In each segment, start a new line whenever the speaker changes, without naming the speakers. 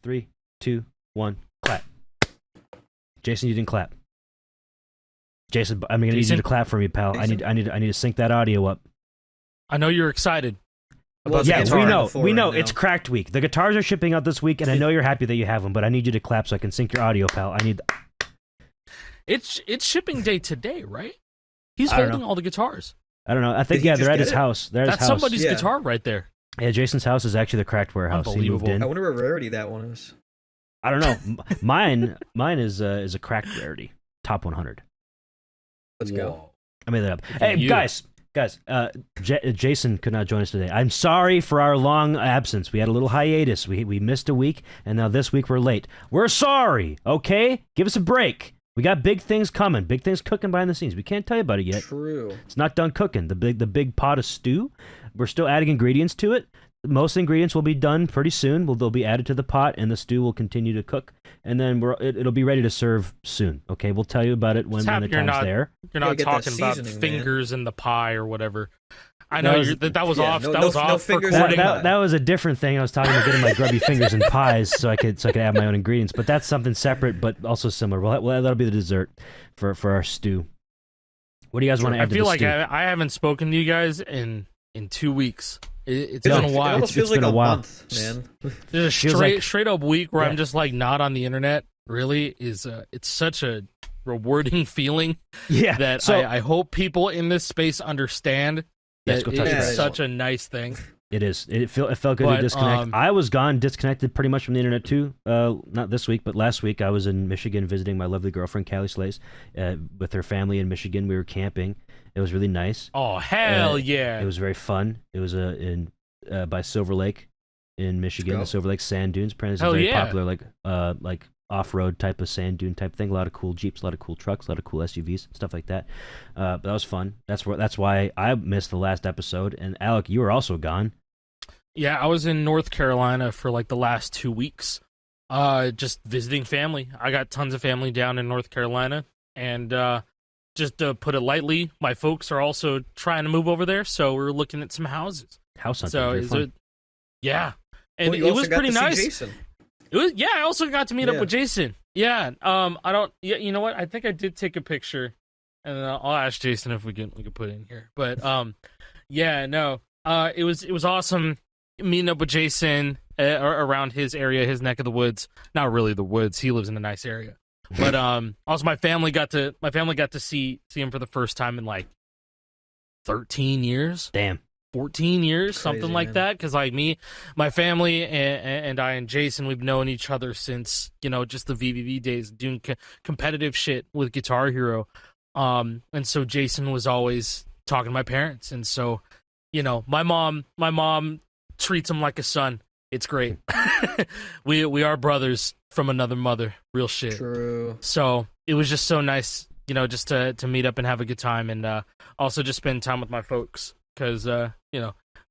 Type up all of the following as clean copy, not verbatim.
3, 2, 1, clap. Jason, you didn't clap. Jason, I'm gonna need you to clap for me, pal.
Jason?
I need to sync that audio up.
I know you're excited.
Well,
Yeah,
guitar
we
on
know.
the floor
We know.
right
It's
now.
cracked week. The guitars are shipping out this week, and I know you're happy that you have them, but I need you to clap so I can sync your audio, pal. I need.
It's shipping day today, right? He's
I don't
holding
know.
all the guitars.
I don't know. I think
Did he
they're
just
at
get
his
it?
house. They're at
That's
his house.
somebody's
Yeah.
guitar right there.
Yeah, Jason's house is actually the cracked warehouse. He moved
Unbelievable.
in.
I wonder what rarity that one is.
I don't know. Mine is a cracked rarity. Top 100.
Let's go.
I made that up. Hey,
You.
guys. Jason could not join us today. I'm sorry for our long absence. We had a little hiatus. We missed a week, and now this week we're late. We're sorry, okay? Give us a break. We got big things coming. Big things cooking behind the scenes. We can't tell you about it yet.
True.
It's not done cooking. The big pot of stew. We're still adding ingredients to it. Most ingredients will be done pretty soon. They'll be added to the pot, and the stew will continue to cook. And then it'll be ready to serve soon. Okay, we'll tell you about it when the
happy you're
time's
not-
there.
You're
Gotta
not
get that
talking about
seasoning,
fingers in the pie or whatever. I
That
know
was-
that was
yeah,
off.
no-
that
no-
was
no
off
fingers
recording.
in the
That was a different thing. I was talking about getting my grubby fingers in pies so I could add my own ingredients. But that's something separate, but also similar. Well, that'll be the dessert for our stew. What do you guys want to
I
add to
feel
the
like
stew?
I haven't spoken to you guys in 2 weeks. It's
No,
been a
It
while.
almost
It's
feels
been
like
a while.
month, man.
There's a
feels like-
straight up week where
Yeah.
I'm just like not on the internet. Really, is it's such a rewarding feeling
Yeah.
that
So
I hope people in this space understand
Yes,
that
go
it
touch
is
it.
such a nice thing.
it is. It felt good
But,
to disconnect. I was gone, disconnected pretty much from the internet too. Not this week, but last week I was in Michigan visiting my lovely girlfriend Callie Slays with her family in Michigan. We were camping. It was really nice.
Oh hell yeah!
It was very fun. It was by Silver Lake in Michigan,
Go.
the Silver Lake sand dunes. Apparently, it's a
Hell
very
yeah.
popular like off-road type of sand dune type thing. A lot of cool Jeeps, a lot of cool trucks, a lot of cool SUVs, stuff like that. But that was fun. That's why I missed the last episode. And Alec, you were also gone.
Yeah, I was in North Carolina for like the last 2 weeks, just visiting family. I got tons of family down in North Carolina, and just to put it lightly, my folks are also trying to move over there, so we're looking at some houses.
House hunting.
So
very
is
fun.
it? Yeah, and
Well, you
it
also
was
got
pretty
to see
nice.
Jason.
It was, yeah, I also got to meet up
Yeah.
with Jason. Yeah, I don't. Yeah, you know what? I think I did take a picture, and I'll ask Jason if we can put it in here. But yeah, no, it was awesome meeting up with Jason around his area, his neck of the woods. Not really the woods. He lives in a nice area. But also my family got to see him for the first time in like 13 years.
Damn.
14 years,
Crazy,
something like
man.
that. Because like my family, and I and Jason, we've known each other since just the VVV days, doing competitive shit with Guitar Hero. And so Jason was always talking to my parents, and so my mom treats him like a son. It's great. we are brothers from another mother. Real shit.
True.
So it was just so nice, just to meet up and have a good time, and also just spend time with my folks, because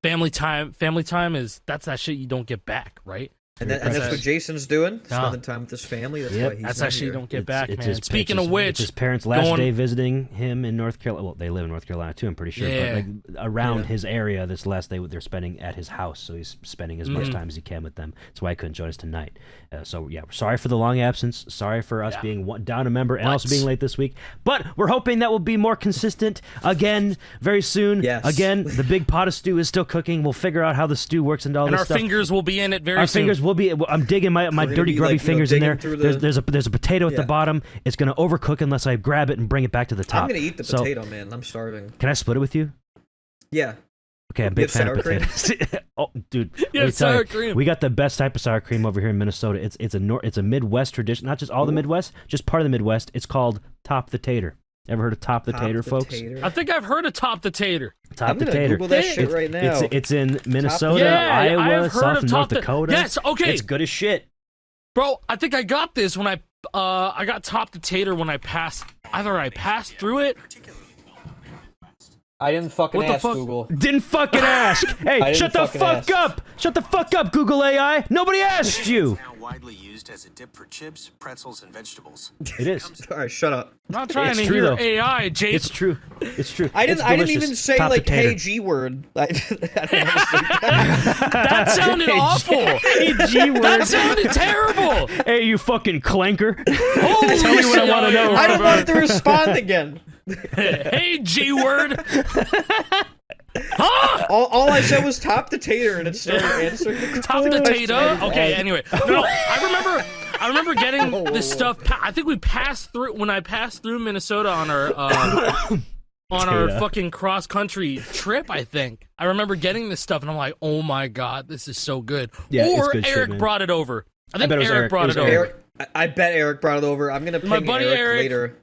family time is that's that shit you don't get back, right?
And that's what Jason's doing.
No.
Spending time with his family. That's
Yep.
why he's
That's
not
that shit you
here.
don't get back, man.
his-
Speaking
it's
of which,
it's his parents' last
going-
day visiting him in North Carolina. Well, they live in North Carolina too, I'm pretty sure.
Yeah.
But like around
Yeah.
his area, this last day they're spending at his house, so he's spending as much
Mhm.
time as he can with them. That's why I couldn't join us tonight. So yeah, we're sorry for the long absence. Sorry for us being down a member and also being late this week. But we're hoping that will be more consistent again very soon.
Yes.
Again, the big pot of stew is still cooking. We'll figure out how the stew works and all
and
this
our
stuff.
fingers will be in it very
Our
soon.
fingers will be. I'm digging my
gonna
dirty,
be,
grubby
like,
fingers in
digging
there.
through the-
There's a potato at the
Yeah.
bottom. It's gonna overcook unless I grab it and bring it back to the top.
I'm gonna eat the
So,
potato, man. I'm starving.
Can I split it with you?
Yeah.
Okay, I'm a
You
big
have
fan of
sour cream?
potatoes. Oh, dude, let
Yeah,
me tell
sour
you,
cream.
we got the best type of sour cream over here in Minnesota. It's a Midwest tradition, not just all the Midwest, just part of the Midwest. It's called Top the Tater. Ever heard of Top the Tater, folks?
Tater.
I think I've heard of Top the Tater.
Top
I'm
the
gonna
Tater.
Google that
Hey,
shit right now.
It's in Minnesota,
Yeah, I
Iowa,
have heard
South
of
and
Top
North
the-
Dakota.
Yes, okay.
It's good as shit.
Bro, I think I got this when I got Top the Tater when I passed through it.
I didn't fucking
What the
ask
fuck?
Google.
Didn't fucking ask. Hey,
I didn't
shut the
fucking
fuck
ask.
up. Shut the fuck up, Google AI. Nobody asked you.
widely used as a dip for chips, pretzels, and vegetables.
It is.
All right, shut up.
I'm not trying
It's
to
true,
hear
though.
AI, Jason.
It's true. It's true.
I didn't
It's
even
delicious.
say
Top
like
the tater.
hey G word. I don't understand.
That sounded awful.
Hey, G word.
That sounded terrible.
Hey, you fucking clanker.
Holy
Tell me what I
shit,
want to know.
I didn't want to respond again.
Hey, G word. Huh?
All I said was top the tater, and it started answering the
Top the
question.
tater. Okay. Anyway, no. I remember getting this stuff. I think we passed through when I passed through Minnesota on our fucking cross country trip. I think I remember getting this stuff, and I'm like, oh my god, this is so good.
Yeah, it's
or
good shit,
Eric
man.
brought it over. I think
bet it was
Eric
Eric.
brought
It was
it over.
Eric, I bet Eric brought it over. I'm gonna ping
My buddy Eric.
later.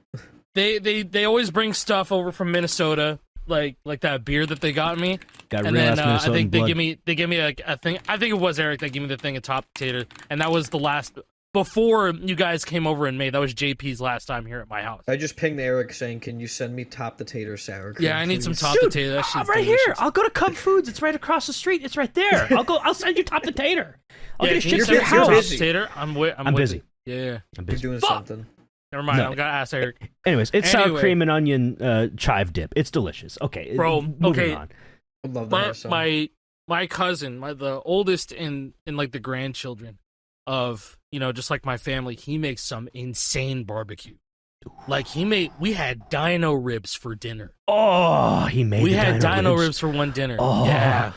They always bring stuff over from Minnesota, like that beer that they got me.
Got
And
real
then
ass
I think
blood.
they give me a thing. I think it was Eric that gave me the thing of top tater, and that was the last before you guys came over in May. That was JP's last time here at my house.
I just pinged Eric saying, "Can you send me top the tater sour cream?"
Yeah, I need some
please?"
top potato. That shit's
right
delicious.
here. I'll go to Cub Foods. It's right across the street. It's right there. I'll send you top the tater. I'll
Yeah,
get it
can
shipped
you
to your
send me some
You're
top
house.
busy.
potato? I'm with
busy.
it. Yeah.
I'm
You're
busy.
doing
Fuck.
something.
Never mind.
No.
I'm gonna ask Eric.
Anyways, it's sour
Anyway.
cream and onion chive dip. It's delicious. Okay,
Bro,
moving
okay.
on.
I love that.
My cousin, the oldest in like the grandchildren of just like my family, he makes some insane barbecue. Like we had dino ribs for dinner.
Oh, he made.
We
the
had dino
ribs.
ribs for one dinner.
Oh,
Yeah.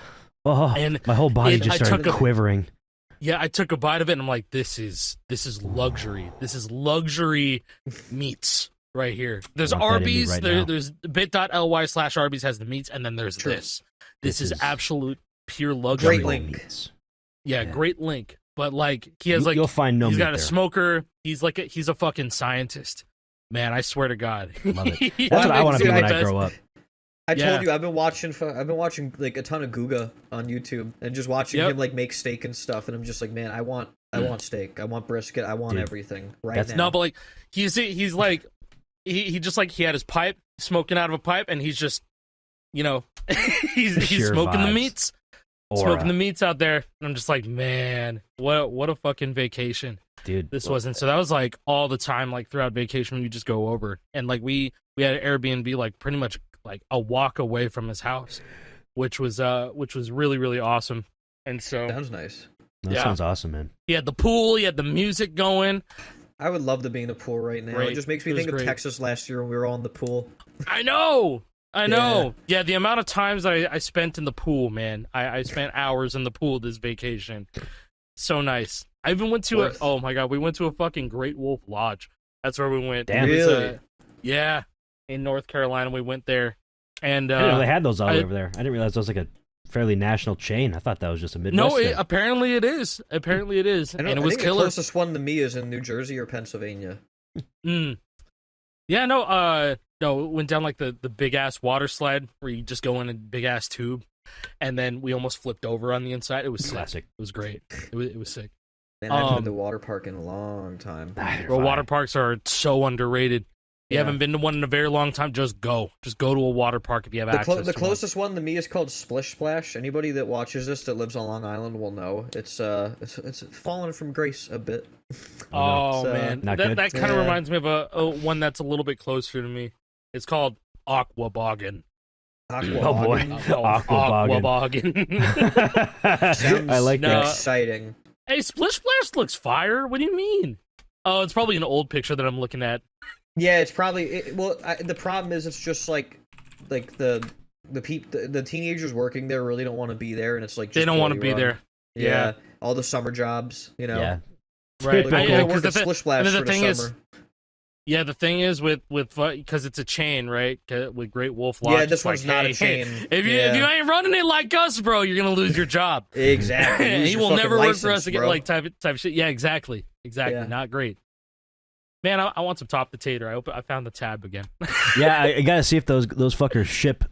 Oh,
And
my whole body
it-
just
I
started
took a-
quivering.
Yeah, I took a bite of it and I'm like, this is luxury. This is luxury meats right here. There's
I want that in me
Arby's,
right now.
there's bit.ly/Arby's has the meats, and then there's
True.
this.
This
This is
is
absolute pure luxury.
Great link.
Meats.
Yeah,
Yeah.
great link. But like he has
You'll find no
he's
meat
got a
there.
smoker. He's a fucking scientist. Man, I swear to God.
Love it.
He
That's what I want to
makes
be when
the
I
best-
grow up.
I
Yeah.
told you I've been watching like a ton of Guga on YouTube and just watching
Yep.
him like make steak and stuff, and I'm just like, man, I want steak, I want brisket, I want
Dude,
everything right
that's-
now.
No, but like he's like he just like he had his pipe smoking out of a pipe, and he's just he's
Pure
smoking the
vibes.
meats.
Aura.
Smoking the meats out there, and I'm just like, man, what a fucking vacation
Dude.
this wasn't. So that was like all the time, like throughout vacation, we just go over, and like we had an Airbnb like pretty much like a walk away from his house, which was really really awesome. And so
Sounds nice.
That
Yeah.
sounds awesome, man.
he had the pool, he had the music going.
I would love to be in a pool right now.
Great.
It just makes me
It was
think of
great.
Texas last year when we were all in the pool.
I know. Yeah, the amount of times I spent in the pool, man. I spent hours in the pool this vacation. So nice. I even went to
Worth.
oh my god, we went to a fucking Great Wolf Lodge. That's where we went.
Damn.
It was,
Really?
yeah, in North Carolina, we went there, and
I didn't know they had those all
I-
over there. I didn't realize that was like a fairly national chain. I thought that was just a Midwest
no,
thing.
apparently it is. Apparently it is,
I
and
don't,
it
I
was
think
killer.
the closest one to me is in New Jersey or Pennsylvania.
Yeah, no, it went down like the big ass water slide where you just go in a big ass tube, and then we almost flipped over on the inside. It was sick.
Classic.
It was great. It was sick.
Man, I haven't been
Um,
to the water park in a long time.
Bro, water parks are so underrated. If you
Yeah.
haven't been to one in a very long time, just go. Just go to a water park if you have access
The
to
closest one to me is called Splish Splash. Anybody that watches this that lives on Long Island will know. It's fallen from grace a bit.
one. Oh,
It's,
man.
not
That
good.
kind of
Yeah.
reminds me of a one that's a little bit closer to me. It's called Aquaboggin.
Oh, boy.
Aquaboggin.
Sounds
I like
No.
that.
exciting.
Hey, Splish Splash looks fire. What do you mean? Oh, it's probably an old picture that I'm looking at.
Yeah, it's probably the problem is it's just like the teenagers working there really don't want to be there, and it's like just
They don't want to
poorly
be
run.
there.
Yeah, all the summer jobs, you know.
Yeah.
Right.
Like,
I-
we're
yeah,
gonna work at Splish Splash
and then
for
the
the
thing
summer.
is, yeah, the thing is with because it's a chain, right? With Great Wolf Lodge.
Yeah, this
it's like,
one's not a
hey,
chain.
If you ain't running it like us, bro, you're gonna lose your job.
Exactly. Use
He
your
will
fucking
never work for
license,
us again.
bro.
Like type of shit. Yeah, exactly.
Yeah.
Not great. Man, I want some top the tater. I found the tab again.
Yeah, I gotta see if those fuckers ship.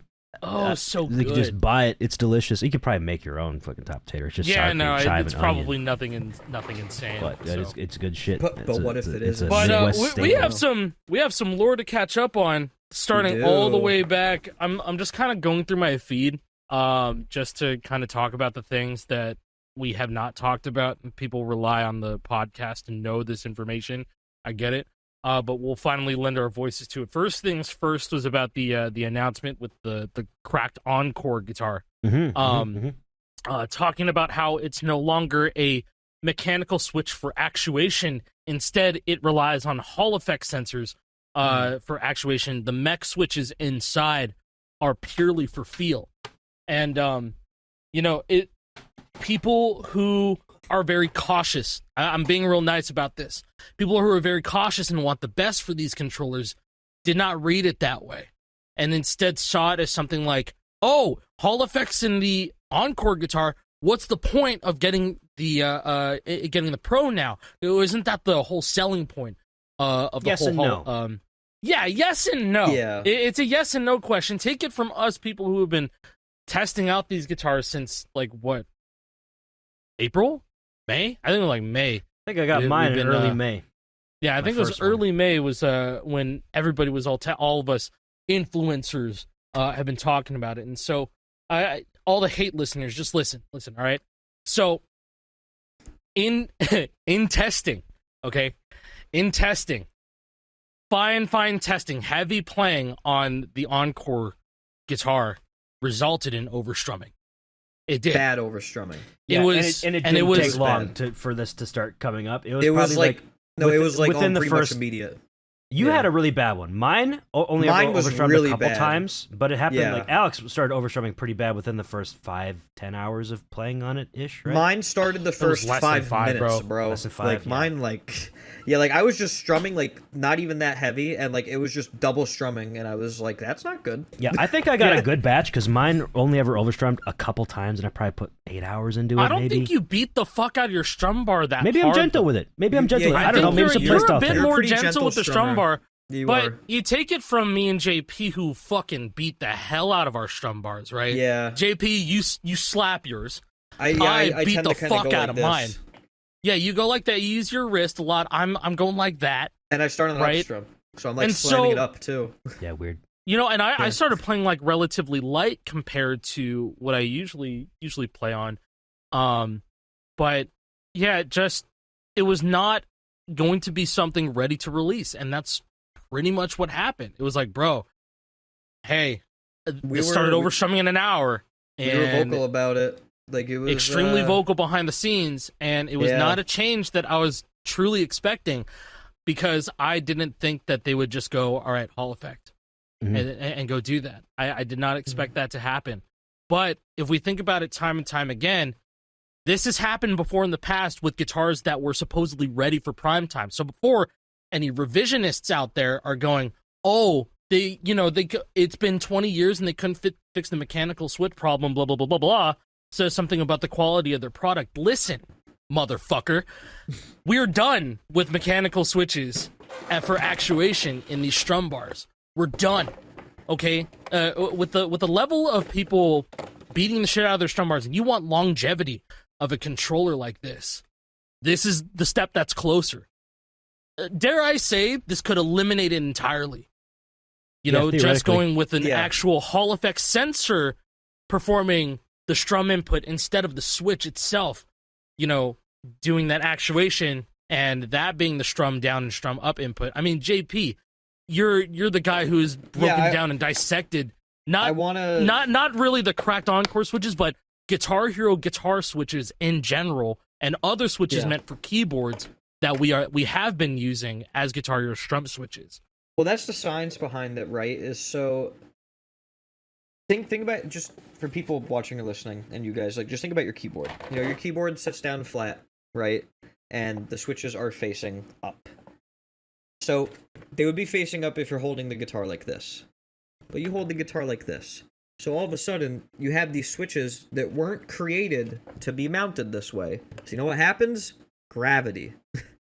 Oh, so
You
good.
can just buy it. It's delicious. You could probably make your own fucking top tater. It's just
yeah,
sour
no,
cream, chive,
it's
and
probably
onion.
nothing insane.
But
so.
it's good shit.
But
It's
what if
it's
it
it's a
isn't?
But
Midwest
we
staple.
have some lore to catch up on, starting
We
all the
do.
way back. I'm just kind of going through my feed, just to kind of talk about the things that we have not talked about. People rely on the podcast to know this information. I get it. But we'll finally lend our voices to it. First things first was about the announcement with the cracked Encore guitar. Talking about how it's no longer a mechanical switch for actuation. Instead, it relies on Hall effect sensors for actuation. The mech switches inside are purely for feel. And, people who are very cautious, I'm being real nice about this. People who are very cautious and want the best for these controllers did not read it that way. And instead saw it as something like, oh, Hall effects in the Encore guitar, what's the point of getting the Pro now? Isn't that the whole selling point of the
yes
whole
and no.
Yeah, yes and no.
Yeah.
It's a yes and no question. Take it from us people who have been testing out these guitars since, like, what? April? May? I think it was like May.
I think I got mine in early May.
Yeah, I think it was early May was when everybody was all of us influencers have been talking about it. And so all the hate listeners, just listen, all right? So in testing, okay? In testing, fine testing, heavy playing on the Encore guitar resulted in overstrumming. It did.
Bad overstrumming.
Yeah,
it
didn't
was
take long for this to start coming up. It was
within the
pretty
first
much
immediate.
You had a really bad one. Mine only
Mine
ever
was
overstrummed
really
a couple
bad.
times, but it happened
Yeah.
like Alex started overstrumming pretty bad within the first 5-10 hours of playing on it ish, right?
Mine started the first
less than
5 minutes,
bro.
bro.
Less than 5,
like
yeah.
mine, like I was just strumming, like not even that heavy, and like it was just double strumming, and I was like, that's not good.
Yeah, I think I got a good batch because mine only ever overstrummed a couple times, and I probably put 8 hours into it.
I don't
maybe.
think you beat the fuck out of your strum bar that
Maybe
hard.
I'm gentle with it. Maybe I'm gentle.
Yeah,
with it.
I
I don't know.
think
Maybe some
you're
play
a
style
bit
thing.
more
pretty
gentle
gentle
with the
strummer.
strum bar.
You
But
are.
you take it from me and JP, who fucking beat the hell out of our strum bars, right?
Yeah.
JP, you slap yours.
I
beat
tend
the
to kinda
fuck
go
out
like
of
this.
mine. Yeah, you go like that. You use your wrist a lot. I'm going like that.
And I start on an
Right.
up strum, so I'm like
And
slamming
so-
it up too.
Yeah, weird.
And I
Yeah.
started playing like relatively light compared to what I usually play on. But yeah, it was not going to be something ready to release, and that's pretty much what happened. It was like, bro, hey,
We
it started
were-
overstrumming in an hour,
We were
and
vocal about it. Like it was
extremely vocal behind the scenes, and it was
Yeah.
not a change that I was truly expecting, because I didn't think that they would just go, all right, Hall effect, and go do that. I did not expect that to happen. But if we think about it time and time again, this has happened before in the past with guitars that were supposedly ready for prime time. So before any revisionists out there are going, oh, it's been 20 years and they couldn't fix the mechanical switch problem, blah, blah, blah, blah, blah, says something about the quality of their product. Listen, motherfucker, we're done with mechanical switches for actuation in these strum bars. We're done, okay? With the level of people beating the shit out of their strum bars, and you want longevity of a controller like this is the step that's closer. Dare I say, this could eliminate it entirely. Just
theoretically.
going with an actual Hall effect sensor performing the strum input instead of the switch itself, doing that actuation and that being the strum down and strum up input. I mean, JP, you're the guy who's broken down and dissected not really the cracked Encore switches, but Guitar Hero guitar switches in general and other switches meant for keyboards that we have been using as Guitar Hero strum switches.
Well, that's the science behind it, right? Is so think about it, just for people watching or listening, and you guys, like, just think about your keyboard. Your keyboard sits down flat, right? And the switches are facing up. So they would be facing up if you're holding the guitar like this. But you hold the guitar like this. So all of a sudden, you have these switches that weren't created to be mounted this way. So you know what happens? Gravity.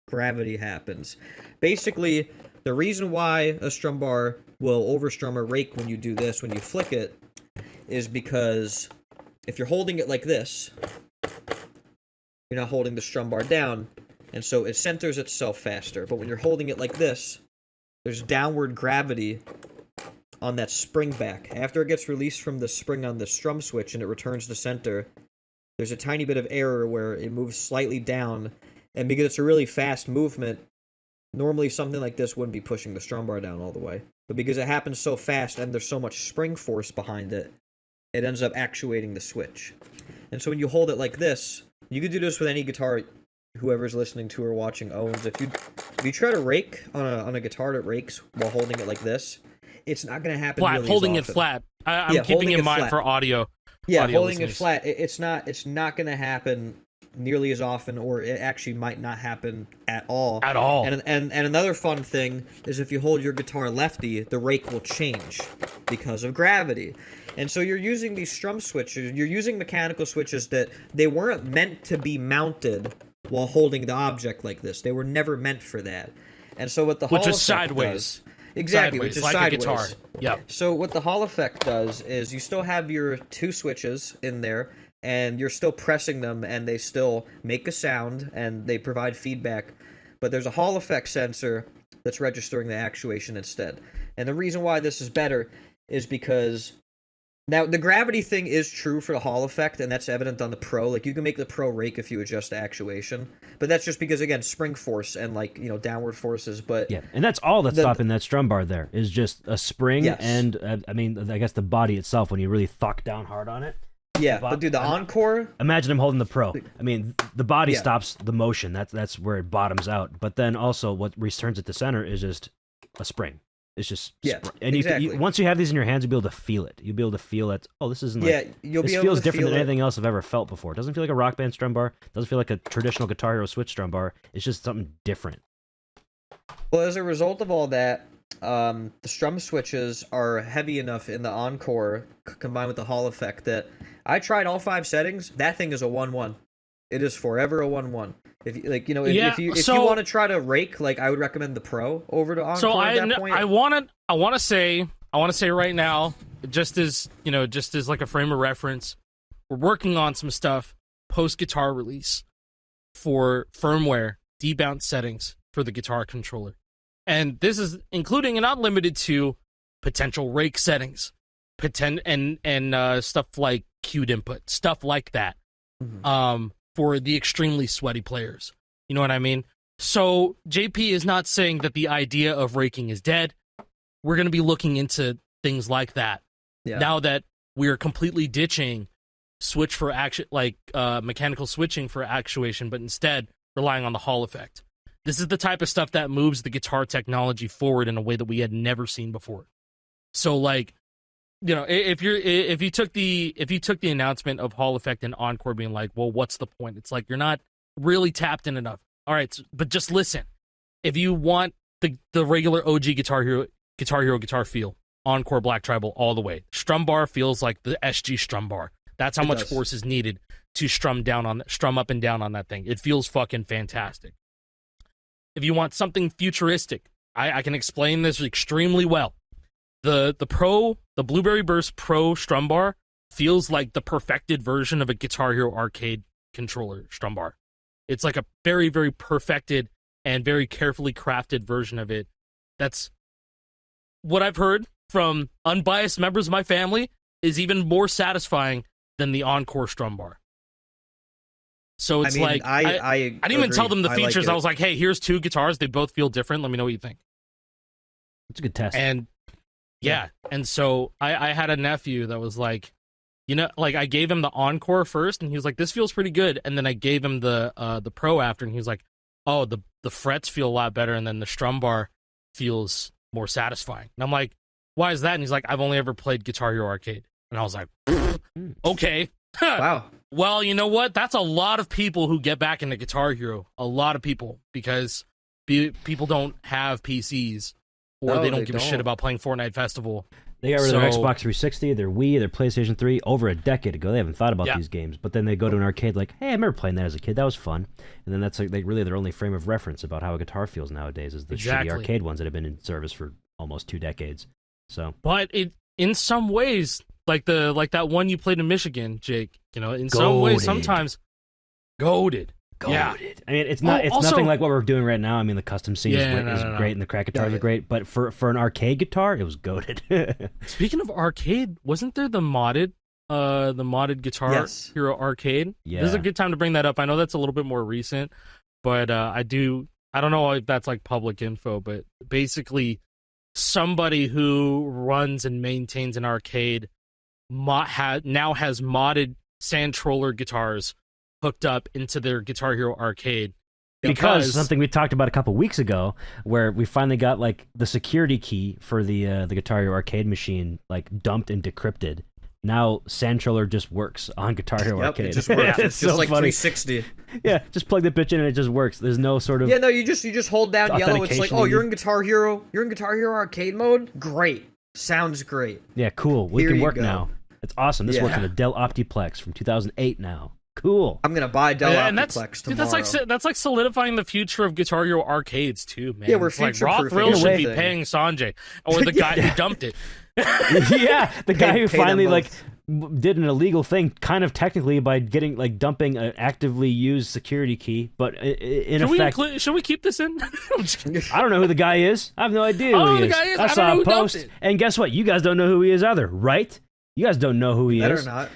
Gravity happens. Basically, the reason why a strum bar will overstrum or rake when you do this, when you flick it, is because if you're holding it like this, you're not holding the strum bar down, and so it centers itself faster. But when you're holding it like this, there's downward gravity on that spring back. After it gets released from the spring on the strum switch and it returns to center, there's a tiny bit of error where it moves slightly down, and because it's a really fast movement, normally something like this wouldn't be pushing the strum bar down all the way. But because it happens so fast and there's so much spring force behind it, it ends up actuating the switch. And so when you hold it like this, you could do this with any guitar whoever's listening to or watching owns. If you try to rake on a guitar that rakes while holding it like this, it's not going to happen
Flat,
really
holding
as
it
often.
flat. I'm keeping in mind
flat.
for audio.
Yeah,
audio
holding
listeners.
it flat. It's not going to happen nearly as often, or it actually might not happen at all.
At all.
And another fun thing is if you hold your guitar lefty, the rake will change because of gravity. And so you're using these strum switches, you're using mechanical switches that they weren't meant to be mounted while holding the object like this. They were never meant for that. And so what the Hall
Which is
effect
sideways.
does, exactly,
Sideways,
which is
like
sideways.
a guitar. Yep.
So what the Hall effect does is you still have your two switches in there, and you're still pressing them, and they still make a sound, and they provide feedback. But there's a Hall effect sensor that's registering the actuation instead. And the reason why this is better is because now the gravity thing is true for the Hall effect, and that's evident on the Pro. Like, you can make the Pro rake if you adjust the actuation, but that's just because, again, spring force and, like, you know, downward forces. But
Yeah, and that's all that's stopping that strum bar there is just a spring,
Yes.
and I mean, I guess the body itself when you really thuck down hard on it.
yeah, but dude, the Encore,
Imagine him holding the Pro. I mean, the body
Yeah.
stops the motion. That's where it bottoms out. But then also, what returns it to center is just a spring. It's just
Yeah,
and
exactly.
once you have these in your hands, you'll be able to feel it. You'll be able to feel that. Oh, this isn't like
yeah, you'll
this
be able
feels
to
different
feel
than
it.
anything else I've ever felt before. It doesn't feel like a Rock Band strum bar. It doesn't feel like a traditional Guitar Hero Switch strum bar. It's just something different.
Well, as a result of all that, the strum switches are heavy enough in the Encore combined with the Hall effect that I tried all 5 settings. That thing is a 1-1. It is forever a 1-1. If you, like, you know, if you want to try to rake, like, I would recommend the Pro over to Encore
So
at that point.
I want to say right now, just as like a frame of reference, we're working on some stuff post guitar release for firmware debounce settings for the guitar controller, and this is including and not limited to potential rake settings, and stuff like cued input, stuff like that. For the extremely sweaty players. You know what I mean? So JP is not saying that the idea of raking is dead. We're going to be looking into things like that.
Yeah.
Now that we're completely ditching switch for action, like mechanical switching for actuation, but instead relying on the Hall effect. This is the type of stuff that moves the guitar technology forward in a way that we had never seen before. So, like, you know, if you took the announcement of Hall effect and Encore being like, well, what's the point? It's like you're not really tapped in enough. All right, but just listen. If you want the regular OG Guitar Hero guitar feel, Encore Black Tribal all the way. Strum bar feels like the SG strum bar. That's how much force is needed to strum up and down on that thing. It feels fucking fantastic. If you want something futuristic, I can explain this extremely well. The Blueberry Burst Pro strum bar feels like the perfected version of a Guitar Hero Arcade controller strum bar. It's like a very, very perfected and very carefully crafted version of it. That's what I've heard from unbiased members of my family is even more satisfying than the Encore strum bar. So it's I didn't even tell them the features. I was like, hey, here's 2 guitars. They both feel different. Let me know what you think.
It's a good test.
And yeah. And so I had a nephew that was like, you know, like I gave him the Encore first and he was like, this feels pretty good. And then I gave him the Pro after and he was like, oh, the frets feel a lot better and then the strum bar feels more satisfying. And I'm like, why is that? And he's like, I've only ever played Guitar Hero Arcade. And I was like, okay.
Wow.
Well, you know what? That's a lot of people who get back into Guitar Hero. A lot of people, because people don't have PCs or they don't give a shit about playing Fortnite Festival.
They got rid of their Xbox 360, their Wii, their PlayStation 3 over a decade ago. They haven't thought about these games. But then they go to an arcade like, hey, I remember playing that as a kid. That was fun. And then that's like really their only frame of reference about how a guitar feels nowadays is the shitty arcade ones that have been in service for almost 2 decades. So,
but in some ways, like that one you played in Michigan, Jake, you know, in some ways, sometimes goated. Yeah.
I mean, it's nothing like what we're doing right now. I mean, the custom scene is great, and the crack guitars are great. But for an arcade guitar, it was goated.
Speaking of arcade, wasn't there the modded the modded Guitar Hero Arcade?
Yeah.
This is a good time to bring that up. I know that's a little bit more recent, but I don't know if that's like public info, but basically somebody who runs and maintains an arcade now has modded Santroller guitars hooked up into their Guitar Hero Arcade.
Because something we talked about a couple weeks ago, where we finally got like the security key for the Guitar Hero Arcade machine like dumped and decrypted. Now Santroller just works on Guitar Hero Arcade.
It just works.
Yeah,
it's
so
just like
funny.
360.
Yeah, just plug the bitch in and it just works. There's no sort of
you just hold down yellow. It's like, oh, you're in Guitar Hero Arcade mode. Great, sounds great.
Yeah, cool. We can work
go.
now. It's awesome. This works on a Dell Optiplex from 2008 now. Cool.
I'm gonna buy Dell Optiplex
dude,
tomorrow.
that's like solidifying the future of Guitar Hero arcades too, man.
Yeah, we're
like Raw
future-proofing
Thrill should be
everything.
paying Sanjay or the guy who dumped it.
Yeah, the guy who
pay them
finally
both.
like did an illegal thing, kind of technically by getting like dumping an actively used security key, but in effect,
should we keep this in?
I don't know who the guy is. I have no idea who he is.
Guy is.
I
I
saw
don't know
a
who dumped
post,
it.
and guess what? You guys don't know who he is either, right? You guys don't know who he
Better
is.
not.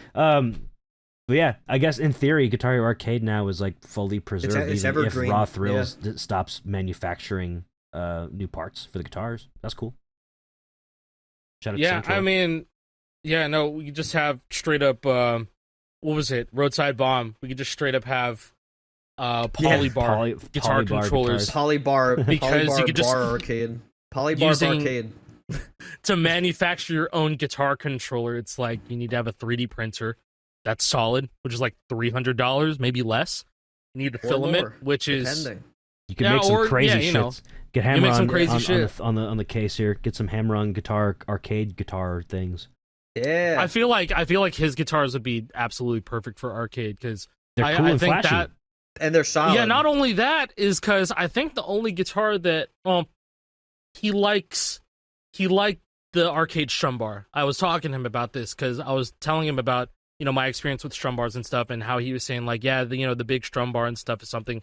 But yeah, I guess in theory, Guitar Hero Arcade now is like fully preserved,
it's
even if
evergreen.
Raw Thrills stops manufacturing new parts for the guitars. That's cool. Shout out to
Yeah,
Central.
I mean, we could just have straight up, what was it? Roadside Bomb. We could just straight up have polybar guitar
polybar
controllers.
Polybar,
Because
polybar
you could just
bar arcade. Polybar
using-
arcade.
To manufacture your own guitar controller, it's like you need to have a 3D printer that's solid, which is like $300, maybe less. You need a
Or
filament,
more,
which is
depending.
You can make some crazy
you know,
shits. Get hammer
make some
on,
crazy
on,
shit.
on the case here. Get some hammer on guitar arcade guitar things.
Yeah.
I feel like his guitars would be absolutely perfect for arcade because
They're cool
I
and
think
flashy.
that.
And they're solid.
Yeah, not only that is because I think the only guitar that he liked the arcade strum bar. I was talking to him about this because I was telling him about my experience with strum bars and stuff, and how he was saying like, yeah, the big strum bar and stuff is something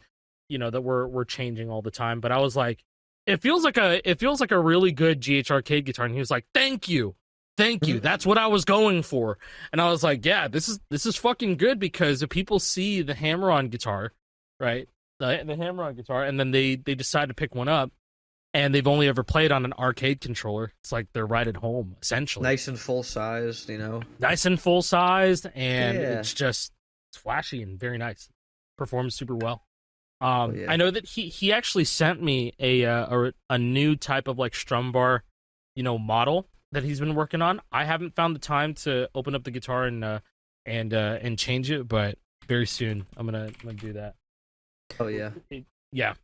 that we're changing all the time. But I was like, it feels like a really good GH Arcade guitar, and he was like, thank you. That's what I was going for. And I was like, yeah, this is fucking good, because if people see the hammer-on guitar, right, the hammer-on guitar, and then they decide to pick one up, and they've only ever played on an arcade controller, it's like they're right at home, essentially.
Nice and full-sized,
Nice and full-sized, and
Yeah.
it's flashy and very nice. Performs super well.
yeah.
I know that he actually sent me a new type of like strum bar, model that he's been working on. I haven't found the time to open up the guitar and change it, but very soon I'm gonna do that.
Oh, yeah.
Yeah.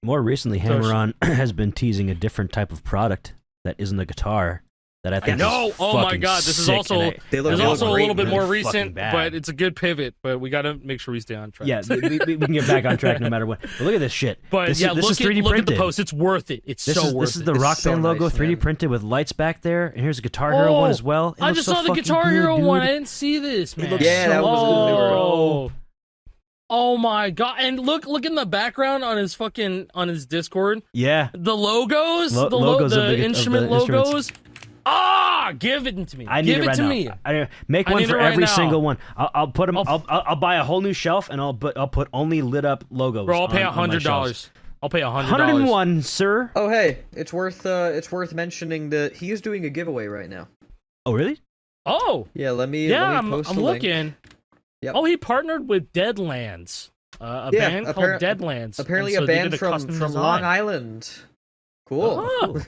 More recently, Hammer On has been teasing a different type of product that isn't a guitar. That I think
know.
is
Oh my
fucking
God, this is
sick,
also-
and I-
They look
It's
real
also a
great,
little bit
man.
more
Fucking
recent,
bad.
but it's a good pivot. But we gotta make sure we stay on track.
Yeah, we can get back on track no matter what. But look at this shit.
But
this
yeah,
is, this
look
is 3D
at
printed.
the post. It's worth it. It's
This
so
is
worth
this is
it.
the
It's
Rock
so
Band logo,
nice,
3D
man.
printed with lights back there, and here's a Guitar Hero one as well. It
I
looks
just
so
saw the
fucking
Guitar
good,
Hero
dude.
one. I didn't see this, man.
looks Yeah, that was
Oh. Oh my God! And look in the background on his Discord.
Yeah,
The logos,
logos of
the
the
instrument
instruments.
logos. Give it to me.
I need
Give
it
it
right
to
now.
me.
Make
I
one
need
for
it right
every
now.
single one. I'll put them.
I'll-
I'll buy a whole new shelf, and I'll put only lit up logos.
Bro, I'll pay
on my shelves.
$100. I'll pay $100.
101, sir.
Oh, hey, it's worth mentioning that he is doing a giveaway right now.
Oh, really?
Oh,
Yeah, let me
I'm
post the link.
looking.
Yep.
Oh, he partnered with Deadlands, a
Yeah,
band called Deadlands.
Apparently
and so
a
they
band
did
from
custom
Long
design.
Island. Cool.
Oh,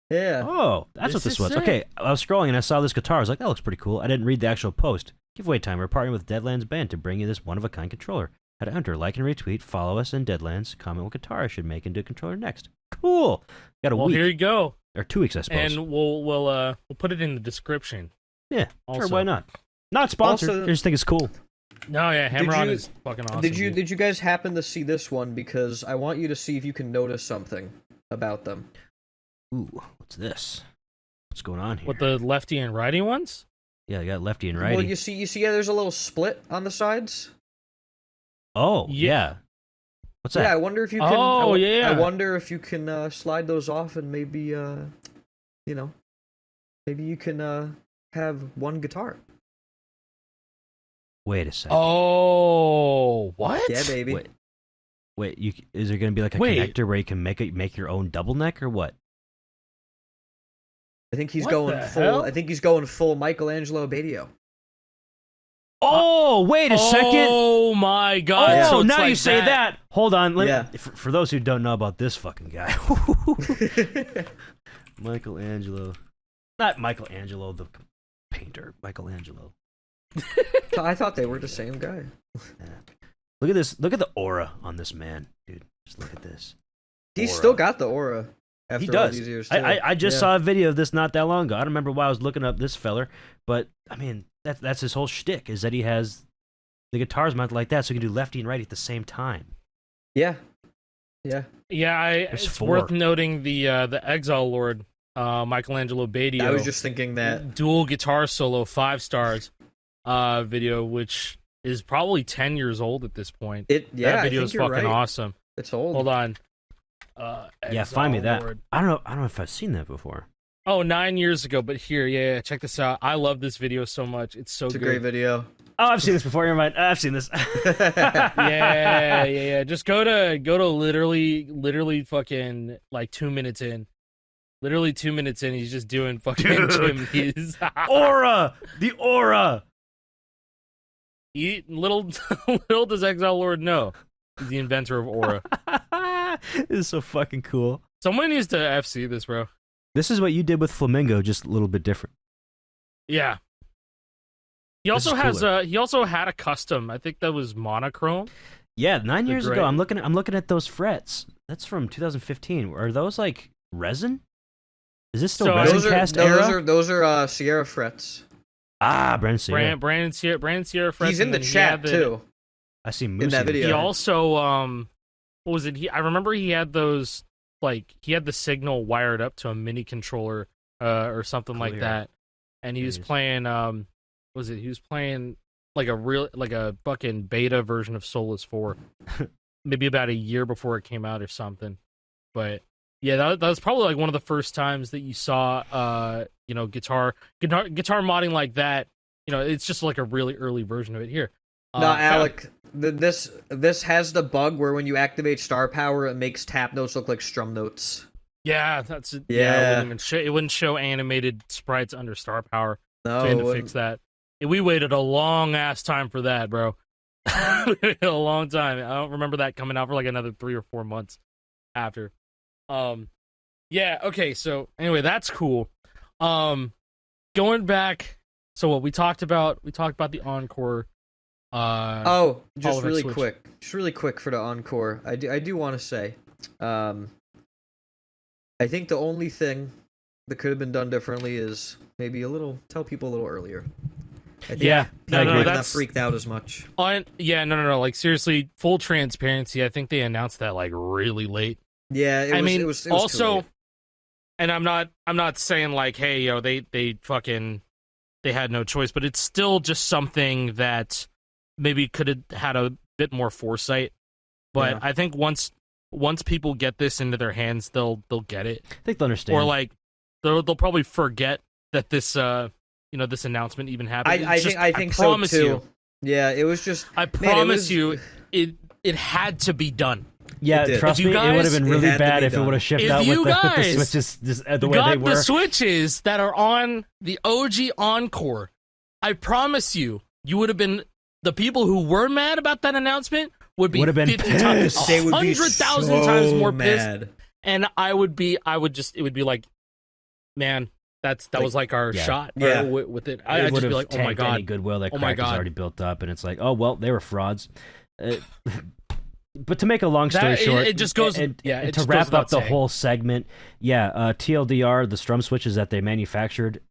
Yeah.
Oh, that's
This
what this
is
was.
sick.
Okay, I was scrolling and I saw this guitar. I was like, that looks pretty cool. I didn't read the actual post. Giveaway time. We're partnering with Deadlands Band to bring you this one-of-a-kind controller. How to enter, like and retweet, follow us in Deadlands, comment what guitar I should make and do a controller next. Cool. Got a
well,
week.
here you go.
Or 2 weeks, I suppose.
And we'll put it in the description.
yeah,
also-
sure, why not? Not sponsored.
Also-
I just think it's cool.
No, yeah, Hammer On
you-
is fucking awesome.
Did you
dude.
did you guys happen to see this one? Because I want you to see if you can notice something about them.
Ooh, what's this? What's going on here?
What, the lefty and righty ones?
Yeah, I got lefty and righty.
Well, you see, yeah, there's a little split on the sides.
Oh,
Yeah.
yeah. What's that?
Yeah, I wonder if you can.
Oh, yeah.
I wonder if you can slide those off and maybe maybe you can have one guitar.
Wait a second.
Oh, what?
Yeah, baby.
Wait, is there going to be like a
Wait.
connector where you can make your own double neck or what?
I think he's
What
going
the
full.
hell?
I think he's going full Michael Angelo Batio.
Oh, wait a second.
Oh my god!
Oh,
So it's
now
like
you say that. Hold on.
Yeah.
For those who don't know about this fucking guy, Michael Angelo, not Michael Angelo, the painter. Michael Angelo.
I thought they were the same guy.
Yeah. Look at this. Look at the aura on this man, dude. Just look at this.
He's
Aura.
still got the aura. After
He
all
does.
these years, too.
I just
Yeah.
saw a video of this not that long ago. I don't remember why I was looking up this feller, but I mean that's his whole shtick is that he has the guitars mounted like that, so he can do lefty and righty at the same time.
Yeah. Yeah.
Yeah,
There's
it's
4.
worth noting the ExileLord, Michael Angelo Batio.
I was just thinking that.
dual guitar solo 5 stars video, which is probably 10 years old at this point.
Yeah,
that video
I
is
think you're
fucking
right.
awesome.
It's old.
Hold on.
Yeah, find me that.
ExileLord.
I don't know if I've seen that before.
Oh, 9 years ago, but here, yeah, check this out. I love this video so much. It's so
It's a
good.
great video.
Oh, I've seen this before. Never mind. I've seen this.
Yeah. Just go to literally fucking like 2 minutes in. Literally 2 minutes in, he's just doing fucking
Dude.
chimneys.
Aura, the aura.
Little does ExileLord know, he's the inventor of aura.
This is so fucking cool.
Someone needs to FC this, bro.
This is what you did with Flamingo, just a little bit different.
Yeah. He
This
also
is
has
cooler.
he also had a custom. I think that was monochrome.
Yeah, 9 years
gray.
ago. I'm looking at those frets. That's from 2015. Are those like resin? Is this still
So,
resin
Those are
cast era?
those are Sierra frets.
Brandon Sierra.
Brandon Sierra Frets,
He's in
and
the
then he
chat
had the-
too.
I see Moosey.
that video.
He
Yeah.
also what was it? I remember he had those, like, he had the signal wired up to a mini controller or something like
Clear.
that, and he was
Jeez.
playing he was playing like a fucking beta version of Solus 4, maybe about a year before it came out or something. But yeah, that was probably like one of the first times that you saw guitar modding like that. It's just like a really early version of it here.
No, Alec, this has the bug where when you activate star power, it makes tap notes look like strum notes.
Yeah, that's it.
Yeah.
It wouldn't show animated sprites under star power.
No,
So we had
it
to
wouldn't.
fix that. We waited a long ass time for that, bro. A long time. I don't remember that coming out for like another 3 or 4 months after. Yeah. Okay. So anyway, that's cool. Going back. So what we talked about the Encore.
Oh, just
Oliver
really
Switch.
quick for the encore. I do want to say, I think the only thing that could have been done differently is maybe tell people a little earlier. I think
Yeah.
people
No,
might not
that's
freaked out as much.
No. Like seriously, full transparency. I think they announced that like really late.
Yeah, it was too
also,
late.
and I'm not saying like, hey, they fucking they had no choice, but it's still just something that maybe could have had a bit more foresight. But
Yeah.
I think once people get this into their hands, they'll get it,
I think they'll understand.
or like they'll probably forget that this this announcement even happened.
I think so
promise
too.
you,
Yeah, it was just.
I
Man,
promise you, it had to be done.
yeah,
It did.
trust
If you
me, it would have
guys-
been
it
really
had to
bad
be
if it
done.
would have shipped
If
out
you
with the
guys
switches just, the way
Got
they
the
were.
switches that are on the OG Encore. I promise you, you would have been the people who were mad about that announcement would be
Would have been
50 times,
pissed.
They would be
100,000 times
so
more pissed,
mad.
and it would be like, man, that was like our
Yeah.
shot.
Yeah.
With it,
It
I'd
would
just be
have
like, oh my
tanked any
god,
goodwill that
Oh my
crack has
God.
already built up, and it's like, oh well, they were frauds. But to make a long story short,
it just goes.
and
Yeah, it
to
just
wrap
goes without
up the
saying.
whole segment, TLDR, the strum switches that they manufactured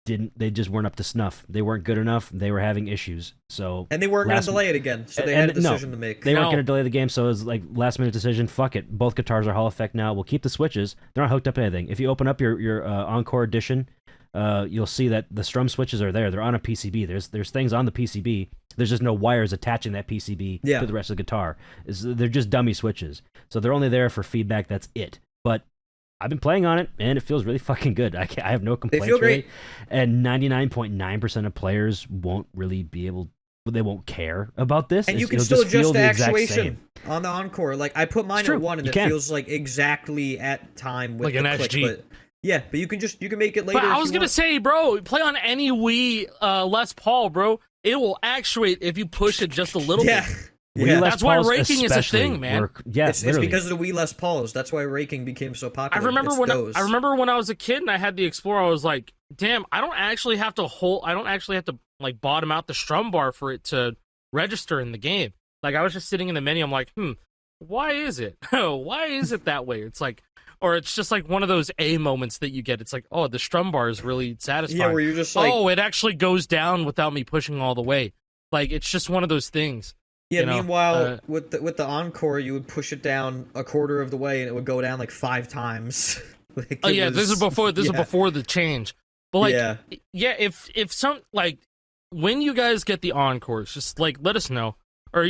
they just weren't up to snuff. They weren't good enough. They were having issues. So
And they weren't going
last-
to delay it again, so they
and-
had a
no,
decision to make.
they weren't
No.
going to delay the game, so it was like last minute decision. Fuck it, both guitars are Hall effect now. We'll keep the switches. They're not hooked up to anything. If you open up your Encore edition, you'll see that the strum switches are there. They're on a PCB. There's things on the PCB. There's just no wires attaching that PCB
Yeah.
to the rest of the guitar. They're just dummy switches. So they're only there for feedback. That's it. But I've been playing on it, and it feels really fucking good. I have no complaints.
feel great.
Really. And 99.9% of players won't really be able they won't care about this.
And you can
it'll
still
just feel
adjust the
the exact
actuation
same.
on the Encore. Like I put mine
It's true.
at 1 and
You
it
can.
feels like exactly at time with
Like
the
an
click.
SG.
But yeah, but you can make it later.
But I
if
was
you
gonna
want.
say, bro, play on any Wii Les Paul, bro. It will actuate if you push it just a little
Yeah.
bit.
Wii
Yeah.
Les
That's why
Pauls
raking is a
especially
thing, man.
work- Yeah,
It's
literally.
because of the Wii Les Pauls. That's why raking became so
I
popular.
remember
It's
when
those.
I remember when I was a kid and I had the Explorer. I was like, damn, I don't actually have to like bottom out the strum bar for it to register in the game. Like I was just sitting in the menu. I'm like, why is it? Why is it that way? It's like, or it's just like one of those A moments that you get. It's like, oh, the strum bar is really satisfying.
Yeah, where you're just like,
oh, it actually goes down without me pushing all the way. Like it's just one of those things.
yeah.
you know,
Meanwhile, with the Encore, you would push it down a quarter of the way, and it would go down like 5 times. Like,
Oh
it
yeah, this is before
yeah.
the change. But like,
Yeah.
if some like when you guys get the Encores, just like let us know, or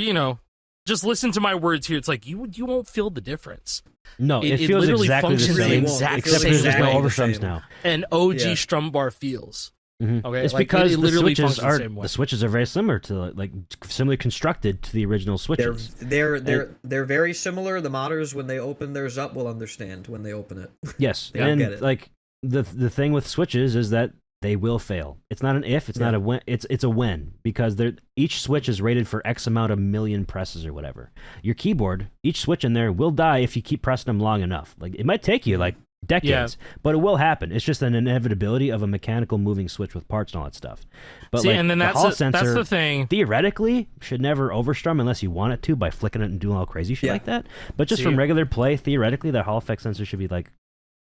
just listen to my words here. It's like you won't feel the difference.
No, it
it
feels
literally
exactly the
functions
same,
the exact
except
same
there's no
way.
overstrums now.
And OG
Yeah.
strum bar feels.
Mhm.
Okay,
It's
like,
because
it
the
literally
switches
functions the same way.
the switches are very similar to like similarly constructed to the original switches.
They're very similar. The modders, when they open theirs up, will understand when they open it.
Yes,
They don't
and
get it.
like the thing with switches is that they will fail. It's not an if, it's not a when, it's a when, because each switch is rated for X amount of million presses or whatever. Your keyboard, each switch in there will die if you keep pressing them long enough. Like it might take you like decades, but it will happen. It's just an inevitability of a mechanical moving switch with parts and all that stuff. But
See,
like
and then
the
that's
Hall
that's
sensor,
the thing.
theoretically should never overstrum unless you want it to by flicking it and doing all crazy shit
Yeah.
like that. But just
See-
from regular play, theoretically, that Hall effect sensor should be like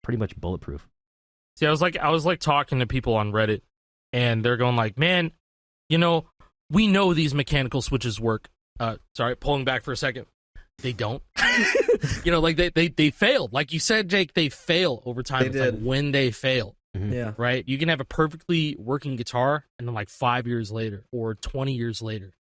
pretty much bulletproof.
See, I was like talking to people on Reddit, and they're going like, man, we know these mechanical switches work. Sorry, pulling back for a second. They don't. Like they failed. Like you said, Jake, they fail over time.
They
It's like
did.
when they fail,
Yeah.
right? You can have a perfectly working guitar, and then like 5 years later or 20 years later,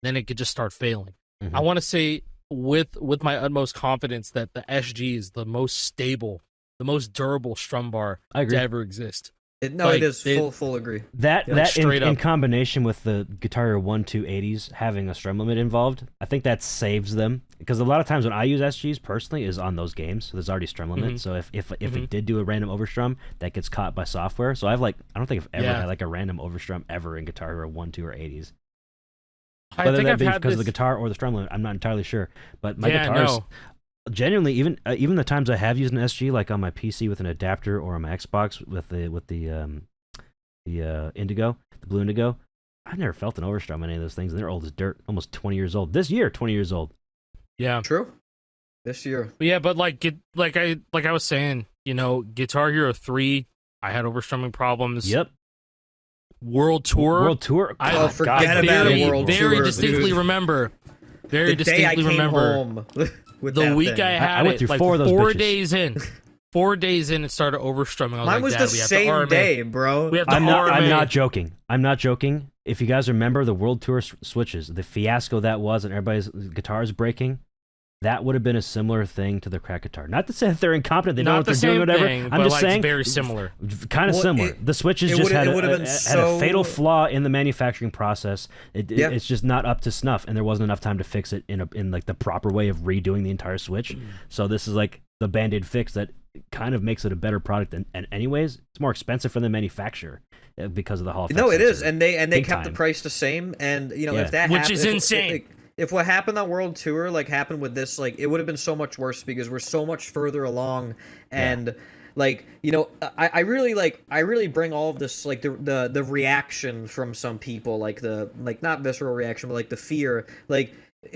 then it could just start failing.
Mhm.
I want to say with my utmost confidence that the SG is the most stable, the most durable strum bar
I agree.
to ever exist.
It
Like,
is
they-
full agree.
That
Yeah,
that
straight
in
up.
combination with the Guitar Hero 1-280s having a strum limit involved, I think that saves them, because a lot of times when I use SGs personally is on those games, so there's already strum limit.
Mhm.
So if
Mhm.
it did do a random overstrum, that gets caught by software. So I don't think I've ever
Yeah.
had like a random overstrum ever in Guitar Hero 1, 2, or 80s.
I
Whether
think
that
I've
be
had
because
this.
of the guitar or the strum limit, I'm not entirely sure. But my
Yeah,
guitars,
no.
genuinely, even the times I have used an SG, like on my PC with an adapter or on my Xbox with the Indigo, the blue Indigo, I've never felt an overstrum on any of those things, and they're old as dirt, almost 20 years old. This year, 20 years old.
Yeah,
True. This year.
but yeah, but like I was saying, Guitar Hero 3, I had overstrumming problems.
Yep.
World Tour.
World Tour.
I
Oh, forget about
very,
World
very
Tour,
distinctly
dude.
remember. Very
The day I
distinctly
came
remember
home with
the
that
week
thing.
I had
I went
it.
through
Like
4 of those
4
bitches.
days in. 4 days in, it started overstrumming. I was
Mine
like,
was
Dad,
the
we have to
same
RMA.
day, bro.
We have to
I'm
RMA.
not joking. I'm not joking. If you guys remember the World Tour switches, the fiasco that was, and everybody's guitars breaking, that would have been a similar thing to the crack guitar. Not to say that they're incompetent, they know
Not
what
the
they're doing,
same
whatever.
thing,
I'm
but
just
like
saying,
very similar.
Kind of
Well,
similar. The switches
it
just had
would've been
a
so-
fatal flaw in the manufacturing process.
Yeah.
It's just not up to snuff, and there wasn't enough time to fix it in like the proper way of redoing the entire switch. So this is like the Band-Aid fix that kind of makes it a better product. And anyways, it's more expensive for the manufacturer because of the Hall effect
No, it is,
sensor.
and they
Big
kept the
time.
price the same. And
Yeah.
if that
Which
happened,
is insane.
If what happened on World Tour happened with this, it would have been so much worse because we're so much further along. And I really bring all of this the reaction from some people, not visceral reaction, but the fear.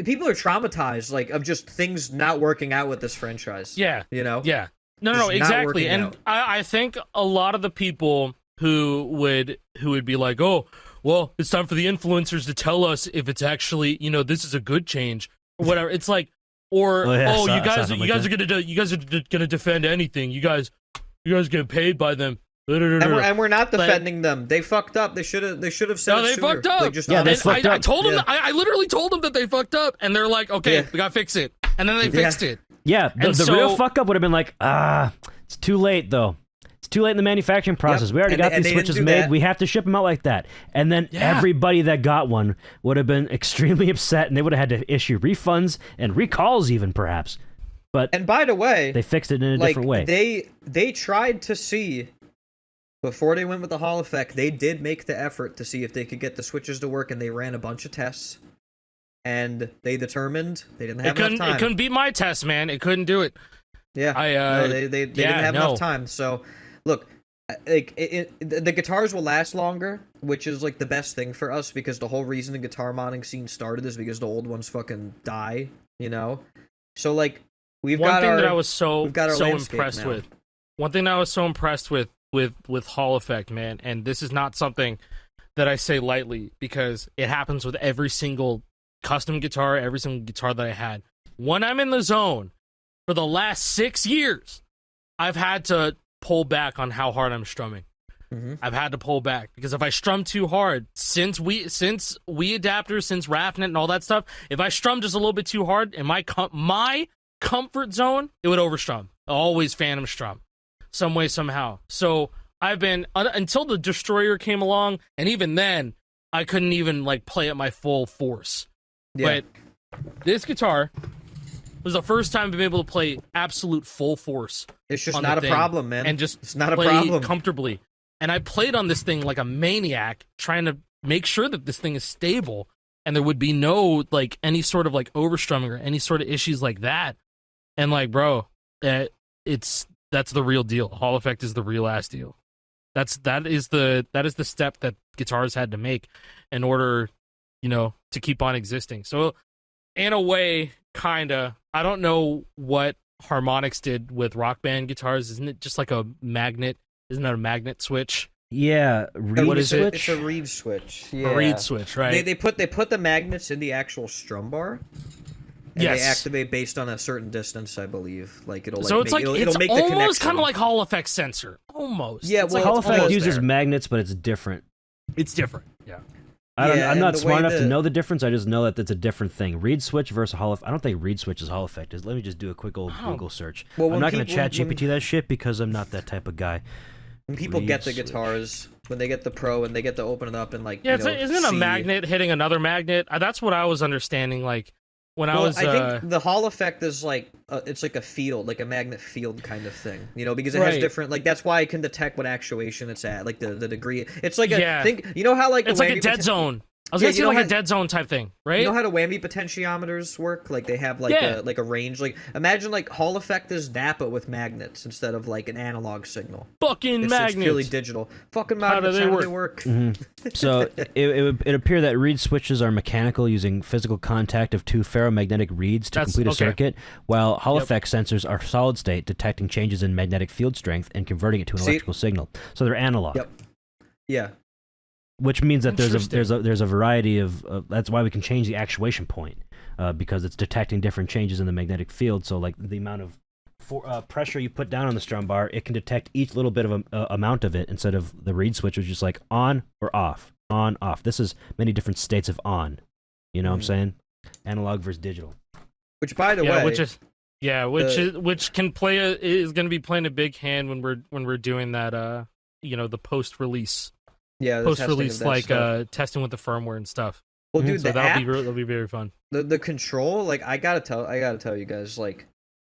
People are traumatized of just things not working out with this franchise.
Yeah.
Yeah.
No,
Just not
exactly.
working
And
out.
I think a lot of the people who would be like, oh, well, it's time for the influencers to tell us if it's actually, this is a good change or whatever. It's like, or
Oh, yeah,
you guys
something
are gonna defend anything. You guys get paid by them.
And we're not defending them. They fucked up. They should have said
No,
it
they
sooner.
fucked up.
Yeah, they
And
fucked
I
up.
told them.
Yeah.
I literally told them that they fucked up, and they're like, okay,
Yeah.
we gotta fix it, and then they fixed it.
Yeah, the
And
real
so-
fuck up would have been like, it's too late though. It's too late in the manufacturing process.
Yep.
We already
And
got
they- and
these
they didn't
switches
do
made.
that.
We have to ship them out like that. And then everybody that got one would have been extremely upset, and they would have had to issue refunds and recalls even, perhaps. But
And by the way,
they fixed it in a
like,
different way.
they tried to see, before they went with the Hall effect, they did make the effort to see if they could get the switches to work, and they ran a bunch of tests. And they determined they didn't have enough time.
It couldn't beat my test, man. It couldn't do it.
Yeah, no, they didn't have enough time. So, look, like the guitars will last longer, which is like the best thing for us, because the whole reason the guitar modding scene started is because the old ones fucking die, you know. So like we've
One
got
thing
our,
that I was so
landscape
impressed
now.
with. One thing that I was so impressed with Hall effect, man, and this is not something that I say lightly, because it happens with every single custom guitar, every single guitar that I had. When I'm in the zone, for the last 6 years, I've had to pull back on how hard I'm strumming.
Mm-hmm.
I've had to pull back, because if I strum too hard, since we adapters, since RAFnet and all that stuff, if I strum just a little bit too hard in my comfort zone, it would overstrum. I'll always phantom strum, some way, somehow. So I've been until the Destroyer came along, and even then, I couldn't even like play at my full force.
Yeah.
But this guitar was the first time I've been able to play absolute full force.
It's just
on
not
the
a
thing,
problem, man.
and just
it's not a
play
problem.
comfortably. And I played on this thing like a maniac, trying to make sure that this thing is stable, and there would be no like any sort of like overstrumming or any sort of issues like that. And like, bro, that's the real deal. Hall effect is the real ass deal. That is the step that guitars had to make in order, you know, to keep on existing. So in a way, kinda, I don't know what Harmonix did with Rock Band guitars. Isn't it just like a magnet? Isn't that a magnet switch?
Yeah,
What is it?
It's a reed switch. Yeah.
A reed switch, right?
They put the magnets in the actual strum bar. And
Yes.
they activate based on a certain distance, I believe. Like it'll like
So it's
make,
like
it'll
it's
make the
almost
connection.
kind of like Hall effect sensor, almost.
Yeah,
It's
well,
like
Hall
it's
effect
almost
uses
there.
magnets, but it's different.
it's different. Yeah.
I'm
and
not
the
smart
way
enough to
the-
know the difference. I just know that it's a different thing. Reed switch versus Hall effect. I don't think reed switch is Hall effect. Let me just do a quick old
Wow.
Google search.
Well,
I'm
when
not going to
people-
chat GPT that shit because I'm not that type of guy.
When people
Reed
get the
switch.
guitars, when they get the Pro and they get to open it up and like
Yeah,
you know,
isn't a
see-
magnet hitting another magnet? That's what I was understanding. Like when I
Well,
was.
I think the Hall effect is like it's like a field, like a magnet field kind of thing, you know, because it has
Right.
different. Like that's why I can detect what actuation it's at, like the degree. It's like a
Yeah.
think. You know how like the
it's like a
whammy
dead zone. I was
Yeah,
gonna
you
say
know
like
how-
a dead zone type thing, right?
You know how the whammy potentiometers work? Like they have like
Yeah.
a range. Like imagine like Hall effect is that, but with magnets instead of like an analog signal.
Fucking
It's
magnets.
purely digital. Fucking
How do
magnets.
they
How do
work?
they work?
So it appear that reed switches are mechanical, using physical contact of two ferromagnetic reeds to
That's-
complete a
okay.
circuit, while Hall
Yep.
effect sensors are solid state, detecting changes in magnetic field strength and converting it to an
See?
electrical signal. So they're analog.
Yep. Yeah.
Which means that
Interesting.
there's a variety of that's why we can change the actuation point, because it's detecting different changes in the magnetic field. So like the amount of pressure you put down on the strum bar, it can detect each little bit of amount of it, instead of the reed switch, which is just like on or off, on, off. This is many different states of on. You know what I'm saying? Analog versus digital.
Which, by the
Yeah,
way,
which can play is going to be playing a big hand when we're doing that. You know, the post release
yeah, the
post
testing of
release
that
like
stuff.
testing with the firmware and stuff.
Well, dude,
So
the
that'll
app,
that'll be very fun.
the control, like I gotta tell you guys, like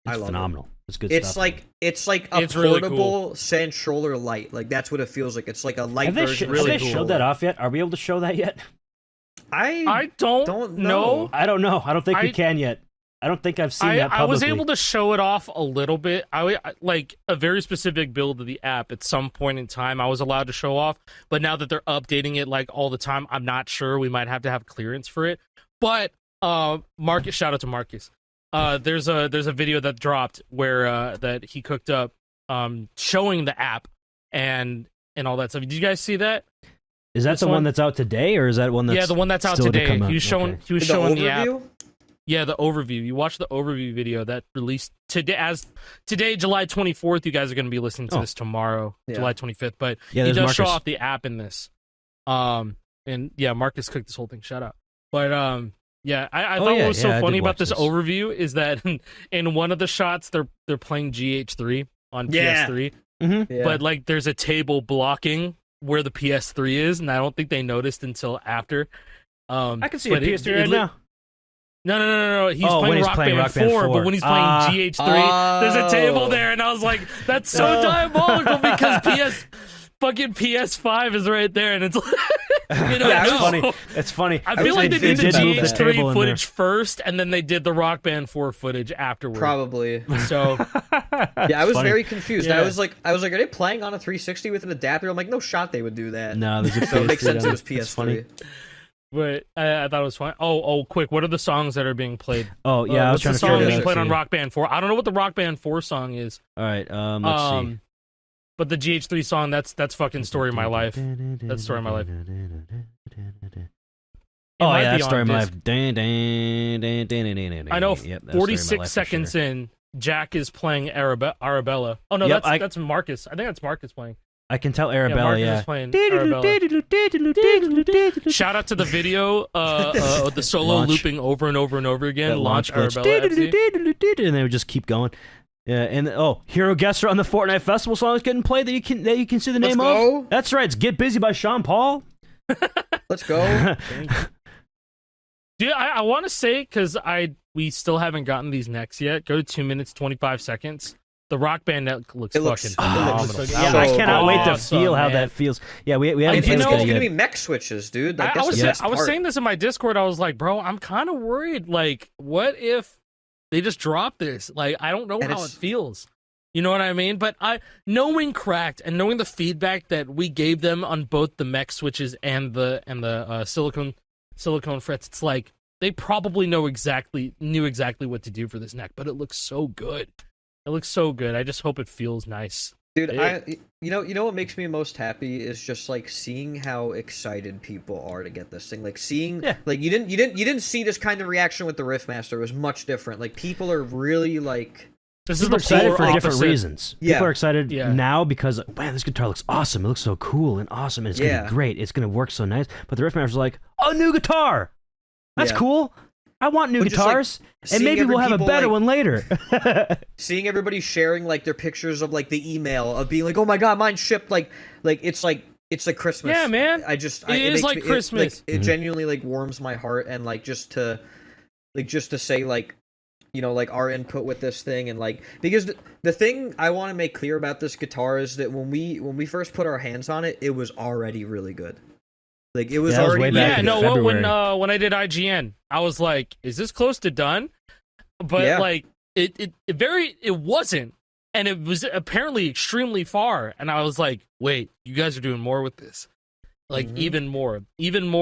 I
It's
love
phenomenal. It's good
it. It's
stuff.
like a
It's really
portable Santroller Lite. Like that's what it feels like. It's like a light
have they,
version.
really
have they
cool.
showed that off yet? Are we able to show that yet?
I don't
don't
know.
know.
I don't know. I don't think we
I-
can yet. I don't think I've seen that
I
publicly.
was able to show it off a little bit. I like a very specific build of the app at some point in time. I was allowed to show off, but now that they're updating it like all the time, I'm not sure. We might have to have clearance for it. But Marcus, shout out to Marcus. There's a video that dropped where that he cooked up, showing the app and all that stuff. Did you guys see that?
Is that
This
the one
one?
that's out today, or is that one that's
Yeah, the one that's out
still to
today.
come out?
He was showing
Okay.
he was
The
showing the app.
overview?
Yeah, the overview. You watch the overview video that released today, July 24th. You guys are going to be listening to
Oh.
this tomorrow,
Yeah.
July 25th. But
Yeah,
he
there's
does show
Marcus.
off the app in this. And yeah, Marcus cooked this whole thing. Shout out. But yeah, I
Oh,
thought
yeah,
what was so
yeah, I
funny
did
about
watch
this
this.
overview is that in one of the shots they're playing GH3 on
Yeah.
PS3.
Yeah.
but like there's a table blocking where the PS3 is, and I don't think they noticed until after.
I can see a PS3 right
li-
now.
No. He's
Oh, when
playing
he's
Rock
playing
Band
Rock Band
4,
4.
but when he's playing GH3, there's a table there, and I was like, that's so diabolical because fucking PS5 is right there, and it's like, you know,
That's
no.
funny. It's funny.
I feel like they did the
move the table
GH3
in
footage first, and then they did the Rock Band 4 footage afterwards.
Probably.
So
Yeah, I was
funny.
very confused.
Yeah.
I was like, are they playing on a 360 with an adapter? I'm like, no shot they would do that.
No, there's a
So it makes
PS3
sense it
on
was
it. It's
PS3.
funny.
but I thought it was fun. Oh, quick! What are the songs that are being played?
Oh yeah, I was
What's
trying
the
to
song
figure
being
that
played
out
on
too.
Rock Band 4? I don't know what the Rock Band 4 song is.
All right, let's see.
But the GH3 song, that's fucking Story of My Life. That's Story of My Life.
Oh
might
yeah,
be
that's
on
Story of My
disc.
Life.
I know.
Yep, that's Story of My
46
Life for
seconds
sure.
in, Jack is playing Arabella. Oh no,
Yep,
that's Marcus. I think that's Marcus playing.
I can tell
Yeah,
Arabella.
Marcus
Yeah.
is playing Arabella. Shout out to the video, the solo
Launch.
looping over and over and over again.
That
Launch
glitch.
Arabella FC.
And they would just keep going. Yeah, and Hero Guesser on the Fortnite Festival song is getting played that you can see the
Let's
name
go.
of. That's right, it's Get Busy by Sean Paul.
Let's go.
Dude, I want to say, because we still haven't gotten these necks yet. Go to 2 minutes 25 seconds. The Rock Band neck looks
It looks-
fucking
it
phenomenal.
looks
Yeah,
so
I cannot wait to
awesome,
feel how
man.
that feels. Yeah, we haven't
And
played
you
this
know
guy
it's
yet.
gonna be mech switches, dude. Like,
I
that's
was
the best
I was
part.
saying this in my Discord. I was like, bro, I'm kind of worried. Like, what if they just drop this? Like, I don't know
And
how it
it's-
feels. You know what I mean? But knowing Cracked and knowing the feedback that we gave them on both the mech switches and the silicone frets, it's like they probably knew exactly what to do for this neck. But it looks so good. It looks so good. I just hope it feels nice.
Dude,
It-
you know what makes me most happy is just like seeing how excited people are to get this thing. Like seeing, like you didn't see this kind of reaction with the Riffmaster. It was much different. Like people are really like.
This is
People are
the
excited
polar
for different
opposite.
reasons.
Yeah.
People are excited
Yeah.
now because, man, this guitar looks awesome. It looks so cool and awesome, and it's gonna
Yeah.
be great. It's gonna work so nice. But the Riffmaster's like, a new guitar. That's
Yeah.
cool. I want new
But just, like,
guitars, and
seeing
maybe we'll have a
people,
better
like-
one later.
Seeing everybody sharing like their pictures of like the email of being like, oh my god, mine shipped like it's like Christmas.
Yeah, man.
I just
It is
makes
like
me-
Christmas.
It genuinely like warms my heart, and like just to say like, you know, like our input with this thing, and like because the thing I want to make clear about this guitar is that when we first put our hands on it, it was already really good. Like it was
Yeah, that was
already
way back
Yeah,
in
no.
February.
When I did IGN, I was like, "Is this close to done?" But
Yeah.
like, it wasn't, and it was apparently extremely far. And I was like, "Wait, you guys are doing more with this? Like even more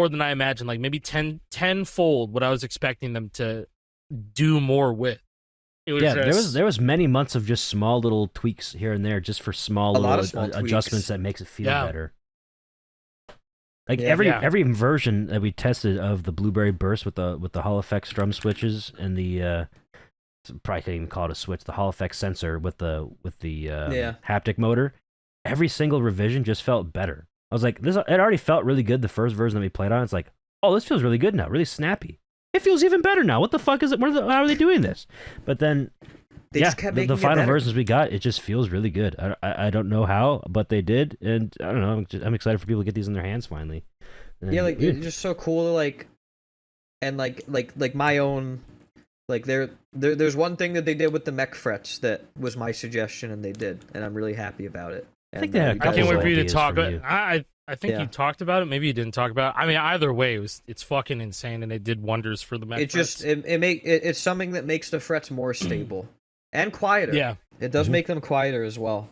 than I imagined. Like maybe 10-fold what I was expecting them to do more with." It was
Yeah,
just,
there was many months of just small little tweaks here and there, just for small
A lot
little
of small
adjustments
tweaks.
that makes it feel
Yeah.
better. Like
Yeah.
every version that we tested of the Blueberry Burst with the Hall Effect strum switches and the probably can't even call it a switch, the Hall Effect sensor with the haptic motor, every single revision just felt better. I was like, it already felt really good the first version that we played on. It's like, oh, this feels really good now, really snappy. It feels even better now. What the fuck is it? How are they doing this? But then,
They just kept
the
making it
final
better.
versions we got, it just feels really good. I don't know how, but they did, and I don't know. I'm excited for people to get these in their hands finally. And
Yeah, like
yeah.
it's just so cool to like, and like my own, like there's one thing that they did with the mech frets that was my suggestion, and they did, and I'm really happy about it.
I think
And,
they had a
you
I
couple
can't
guys
wait for you to
ideas
talk.
from you.
I think
Yeah.
you talked about it. Maybe you didn't talk about it. I mean, either way, it's fucking insane, and it did wonders for the mech
It
frets.
just it's something that makes the frets more stable and quieter.
Yeah.
It does
Mhm.
make them quieter as well.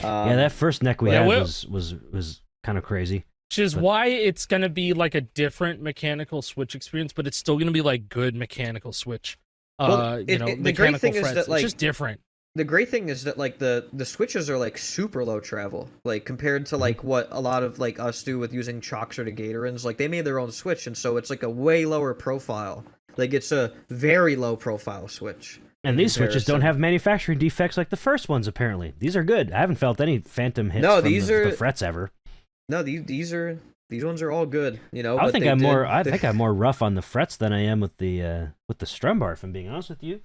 Yeah, that first neck we
Yeah,
had
well-
was kind of crazy.
Which is
But-
why it's going to be like a different mechanical switch experience, but it's still going to be like good mechanical switch.
Well, the great
mechanical
thing is
frets.
that, like,
it's just different.
The great thing is that like the switches are like super low travel, like compared to like what a lot of like us do with using chocks or the Gatorins. Like they made their own switch, and so it's like a way lower profile. Like it's a very low profile switch.
And these switches don't
comparison.
have manufacturing defects like the first ones. Apparently, these are good. I haven't felt any phantom hits
No,
from
these
the
are-
frets ever.
No, these ones are all good. You know,
I
but
think
they
I'm
did-
I'm more rough on the frets than I am with the strum bar. If I'm being honest with you.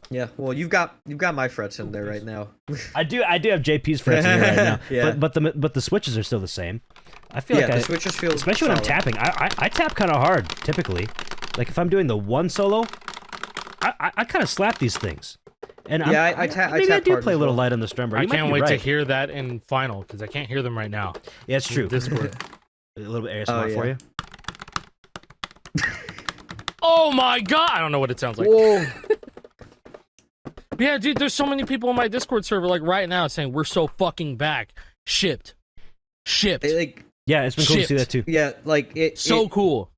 Yeah, well, you've got my frets in there right now.
I do have JP's frets in here right now.
Yeah.
But the switches are still the same. I feel like
the switches feel
especially when I'm tapping. I tap kind of hard typically. Like if I'm doing the one solo, I kind of slap these things. And
I tap.
Maybe I do
hard
play a
as
little
well.
light on the strum.
I can't wait to hear that in final because I can't hear them right now.
Yeah, it's true.
Discord.
A little bit ASMR for you.
Oh my god! I don't know what it sounds like.
Whoa.
Yeah, dude, there's so many people in my Discord server like right now saying we're so fucking back. Shipped.
Yeah, it's been cool to see that too.
Yeah, like
cool.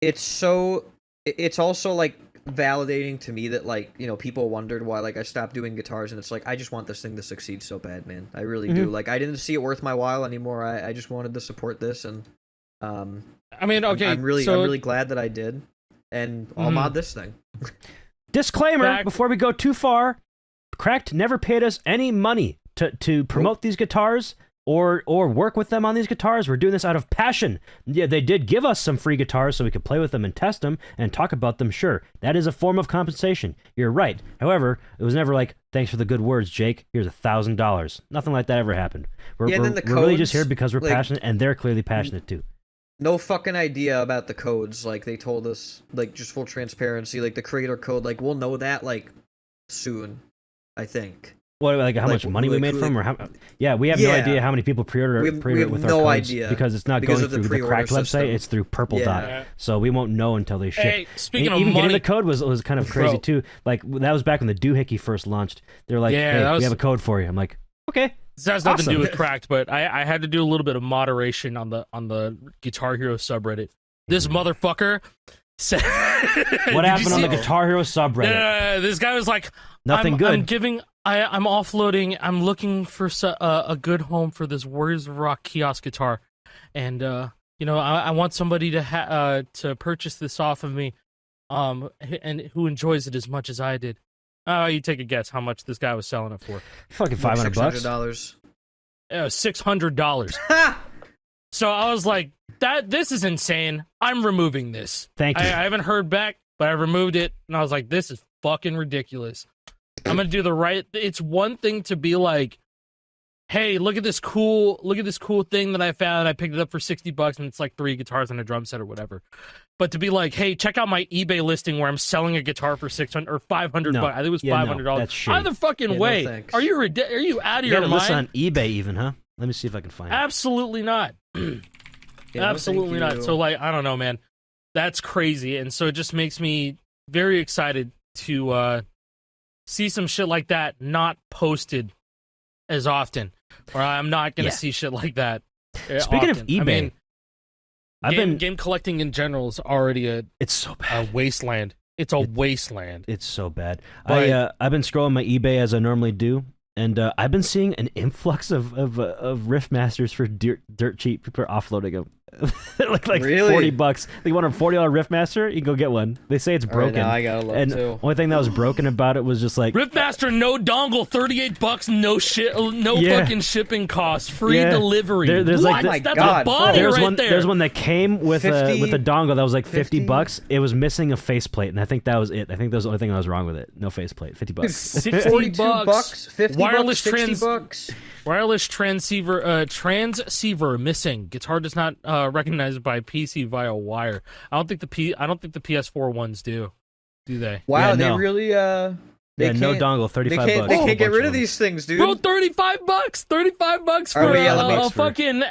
It's also like validating to me that like, you know, people wondered why like I stopped doing guitars, and it's like I just want this thing to succeed so bad, man. I really do. Like I didn't see it worth my while anymore. I just wanted to support this, and
I mean, okay,
I'm really glad that I did, and I'll mod this thing.
Disclaimer before we go too far, Cracked never paid us any money to promote these guitars or work with them on these guitars. We're doing this out of passion. Yeah, they did give us some free guitars so we could play with them and test them and talk about them. Sure, that is a form of compensation. You're right. However, it was never like, thanks for the good words, Jake. Here's $1,000. Nothing like that ever happened. We're really just here because we're passionate, and they're clearly passionate too.
No fucking idea about the codes. Like they told us, like just full transparency, like the creator code. Like we'll know that like soon, I think.
What, like how much money we made from, or how? Yeah, we have no idea how many people pre-order
we
with
have
our
no
codes
idea
because it's not going through the Cracked website. It's through Purple Dot, so we won't know until they ship.
Hey, speaking of
even
money,
getting the code was kind of crazy too. Like that was back when the doohickey first launched. They're like, hey, we have a code for you. I'm like, okay.
This has nothing to do with Cracked, but I had to do a little bit of moderation on the Guitar Hero subreddit. This motherfucker said,
what happened on the Guitar Hero subreddit?
This guy was like,
nothing good.
I'm offloading. I'm looking for a good home for this Warriors of Rock kiosk guitar, and you know, I want somebody to purchase this off of me, and who enjoys it as much as I did. You take a guess how much this guy was selling it for?
Fucking $500.
$600.
$600. So I was like, this is insane. I'm removing this.
Thank you.
I haven't heard back, but I removed it, and I was like, this is fucking ridiculous. I'm gonna do the right. It's one thing to be like, hey, look at this cool thing that I found. I picked it up for $60, and it's like 3 guitars and a drum set or whatever. But to be like, hey, check out my eBay listing where I'm selling a guitar for $600 or $500.
No.
I think it was $500.
No, that's shady.
Either fucking way.
No,
are you out of your
You
mind?
listen on eBay even, huh? Let me see if I can find it.
Absolutely not. Absolutely not. So like, I don't know, man. That's crazy, and so it just makes me very excited to see some shit like that not posted as often, or I'm not gonna see shit like that.
Speaking of eBay,
I mean, game collecting in general is already
it's so bad.
A wasteland. It's a wasteland.
It's so bad. I've been scrolling my eBay as I normally do, and I've been seeing an influx of Riffmasters for dirt cheap. People are offloading them. like
really?
$40. They want a $40 Riffmaster, you can go get one. They say it's broken.
Right, now I gotta look
and
too.
Only thing that was broken about it was just like
Riffmaster, no dongle, $38, no shit, no fucking shipping costs, free delivery.
There's
what?
like
that's a body right there.
There's one that came with a dongle that was like
50?
$50. It was missing a faceplate, and I think that was it. I think that was the only thing that was wrong with it. No faceplate. $50.
$60,
$50,
wireless
$60.
Wireless transceiver missing. Guitar does not recognize by PC via wire. I don't think the PS4 ones do they?
Wow,
Yeah,
they
no.
really
no dongle, $35.
They can't get rid of these things, dude.
Bro, $35 for a fucking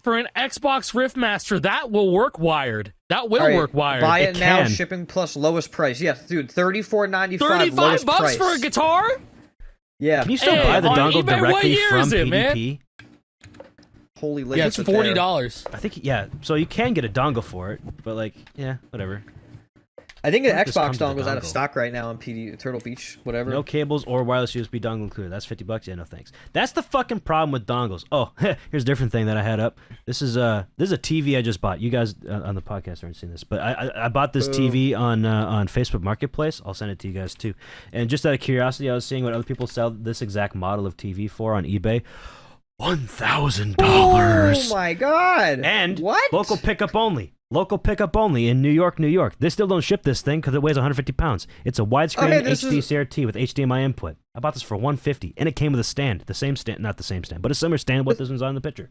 for an Xbox Riffmaster. That will work wired. That will work wired.
Buy it now,
can.
shipping plus lowest price. Yeah, dude, $34.95.
$35 for a guitar?
Yeah.
Can you still buy the
on
dongle
eBay, what
directly
year
from
is it,
PDP?
Holy
Yeah, it's $40.
I think so you can get a dongle for it, but like whatever.
I think an
What if this
Xbox
comes with a
dongle is out of
dongle?
stock right now on Turtle Beach, whatever.
No cables or wireless USB dongle included. That's $50. Yeah, no thanks. That's the fucking problem with dongles. Oh, here's a different thing that I had up. This is a TV I just bought. You guys on the podcast aren't seeing this, but I bought this TV on Facebook Marketplace. I'll send it to you guys too. And just out of curiosity, I was seeing what other people sell this exact model of TV for on eBay. $1,000.
Oh my god!
And
what?
local pickup only. Local pickup only in New York, New York. They still don't ship this thing because it weighs 150 pounds. It's a widescreen HD CRT with HDMI input. I bought this for $150, and it came with a stand. The same stand, not the same stand, but a similar stand. What this one's on in the picture.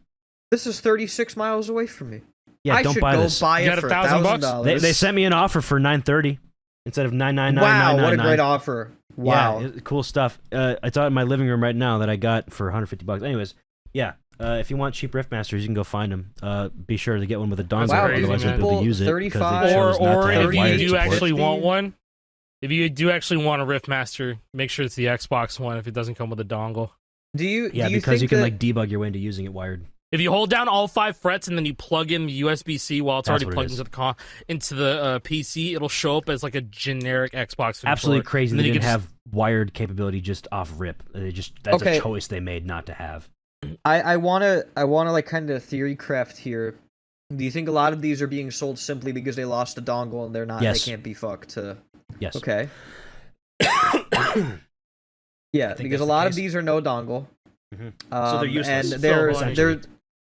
This is 36 miles away from me.
Yeah, don't buy this.
Buy
You
it
got
for
$1,000?
$1,000.
They sent me an offer for $930 instead of $999.
Wow, what a great offer! Wow,
yeah, cool stuff. It's out in my living room right now that I got for $150. Anyways, yeah. If you want cheap Riffmasters, you can go find them. Be sure to get one with a dongle,
Wow,
otherwise you won't be able to use it.
35
Or
have
if
wired
you do
support.
actually want one, if you do actually want a Riffmaster, make sure it's the Xbox one if it doesn't come with a dongle.
Yeah, because you can like debug your way into using it wired.
If you hold down all 5 frets and then you plug in USB-C while it's already plugged into the PC, it'll show up as like a generic Xbox controller.
Absolutely crazy.
And
They
then you
didn't
can
have wired capability just off rip. That's a choice they made not to have.
I wanna like kind of theory craft here. Do you think a lot of these are being sold simply because they lost a dongle and they're not?
Yes.
They can't be fucked.
Yes.
Okay. Yeah, because a lot of these are no dongle.
Mm-hmm. So they're useless.
And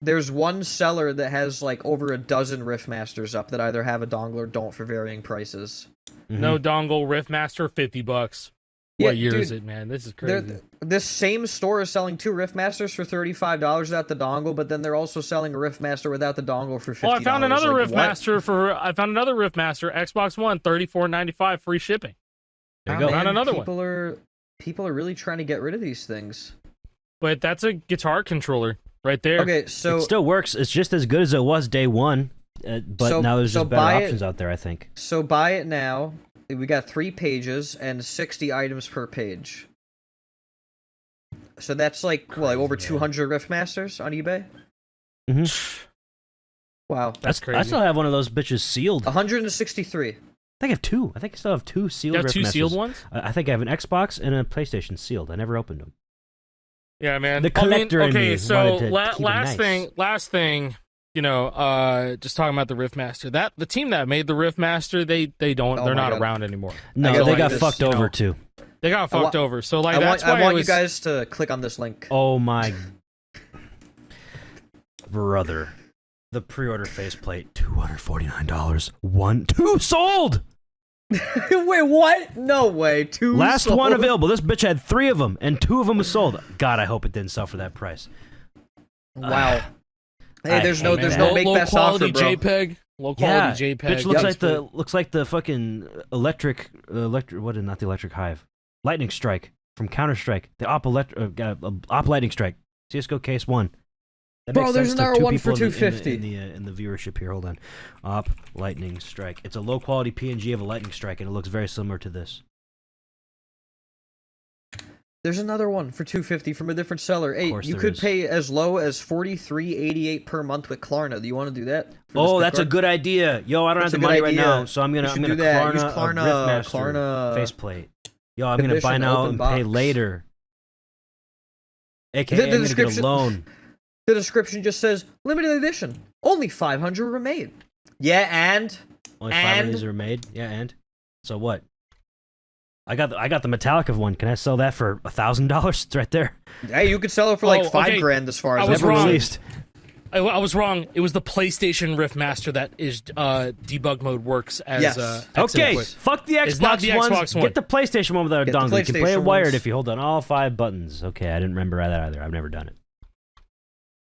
there's one seller that has like over a dozen Riffmasters up that either have a dongle or don't for varying prices.
Mm-hmm.
No dongle Riffmaster, $50.
Yeah,
What year
dude,
is it, man? This is crazy.
This same store is selling 2 Riffmasters for $35 without the dongle, but then they're also selling a Riffmaster without the dongle for $50.
Oh, I found another
like,
Riffmaster Xbox One, $34.95 free shipping.
There you go.
Found another one.
People are really trying to get rid of these things.
But that's a guitar controller right there.
Okay, so
it still works. It's just as good as it was day one, but now there's just better options out there, I think.
So buy it now. We got 3 pages and 60 items per page. So that's like over 200 Riffmasters on eBay.
Mm-hmm.
Wow,
That's crazy.
I still have one of those bitches sealed.
163.
I think I have 2. I think I still have 2 sealed.
You have 2
Riffmasters.
sealed ones?
I think I have an Xbox and a PlayStation sealed. I never opened them.
Yeah, man.
The collector in
okay,
me
so
wanted to keep it nice.
last thing, just talking about the Riffmaster. The team that made the Riffmaster, they're not around anymore.
No, they got fucked over too.
They got fucked over. So like
I want you guys to click on this link.
Oh my brother. The pre-order faceplate, $249. 2 sold!
Wait, what? No way. 2
Last
sold?
one available. This bitch had 3 of them, and 2 of them was sold. God, I hope it didn't sell for that price.
Wow. Hey, there's no
low
make best offer,
quality
bro.
JPEG. Low quality JPEG.
Bitch looks like the fucking electric not the electric hive. Lightning Strike from Counter-Strike. The Op Lightning Strike. CS:GO Case 1. That
Bro,
makes
there's
sense to
another
2
one
people
for $250.
in the viewership here. Hold on. Op Lightning Strike. It's a low quality PNG of a Lightning Strike, and it looks very similar to this.
There's another one for $250 from a different seller. Hey, you
there
could
is.
pay as low as $43.88 per month with Klarna. Do you want to do that?
Oh, that's a good idea. Yo, I don't have the money right now, so I'm gonna
do that. Use
Klarna a Riffmaster
Klarna
faceplate. Yo, I'm gonna buy now and pay later. AKA, I'm gonna get a loan.
The description just says limited edition. Only 500 were made. Yeah, and
Only 5 of these are made. Yeah, and so what? I got the Metallica one. Can I sell that for $1,000? It's right there.
Hey, you could sell it for like $5,000 as far as
I was
Never
wrong.
released.
I was wrong. It was the PlayStation Riffmaster that is debug mode works as
Yes.
Okay,
input.
fuck the
It's not the
Xbox
Xbox one.
Get the PlayStation one without a
Get the
dongle. You can play it
PlayStation
wired
ones.
if you hold down all 5 buttons. Okay, I didn't remember that either. I've never done it.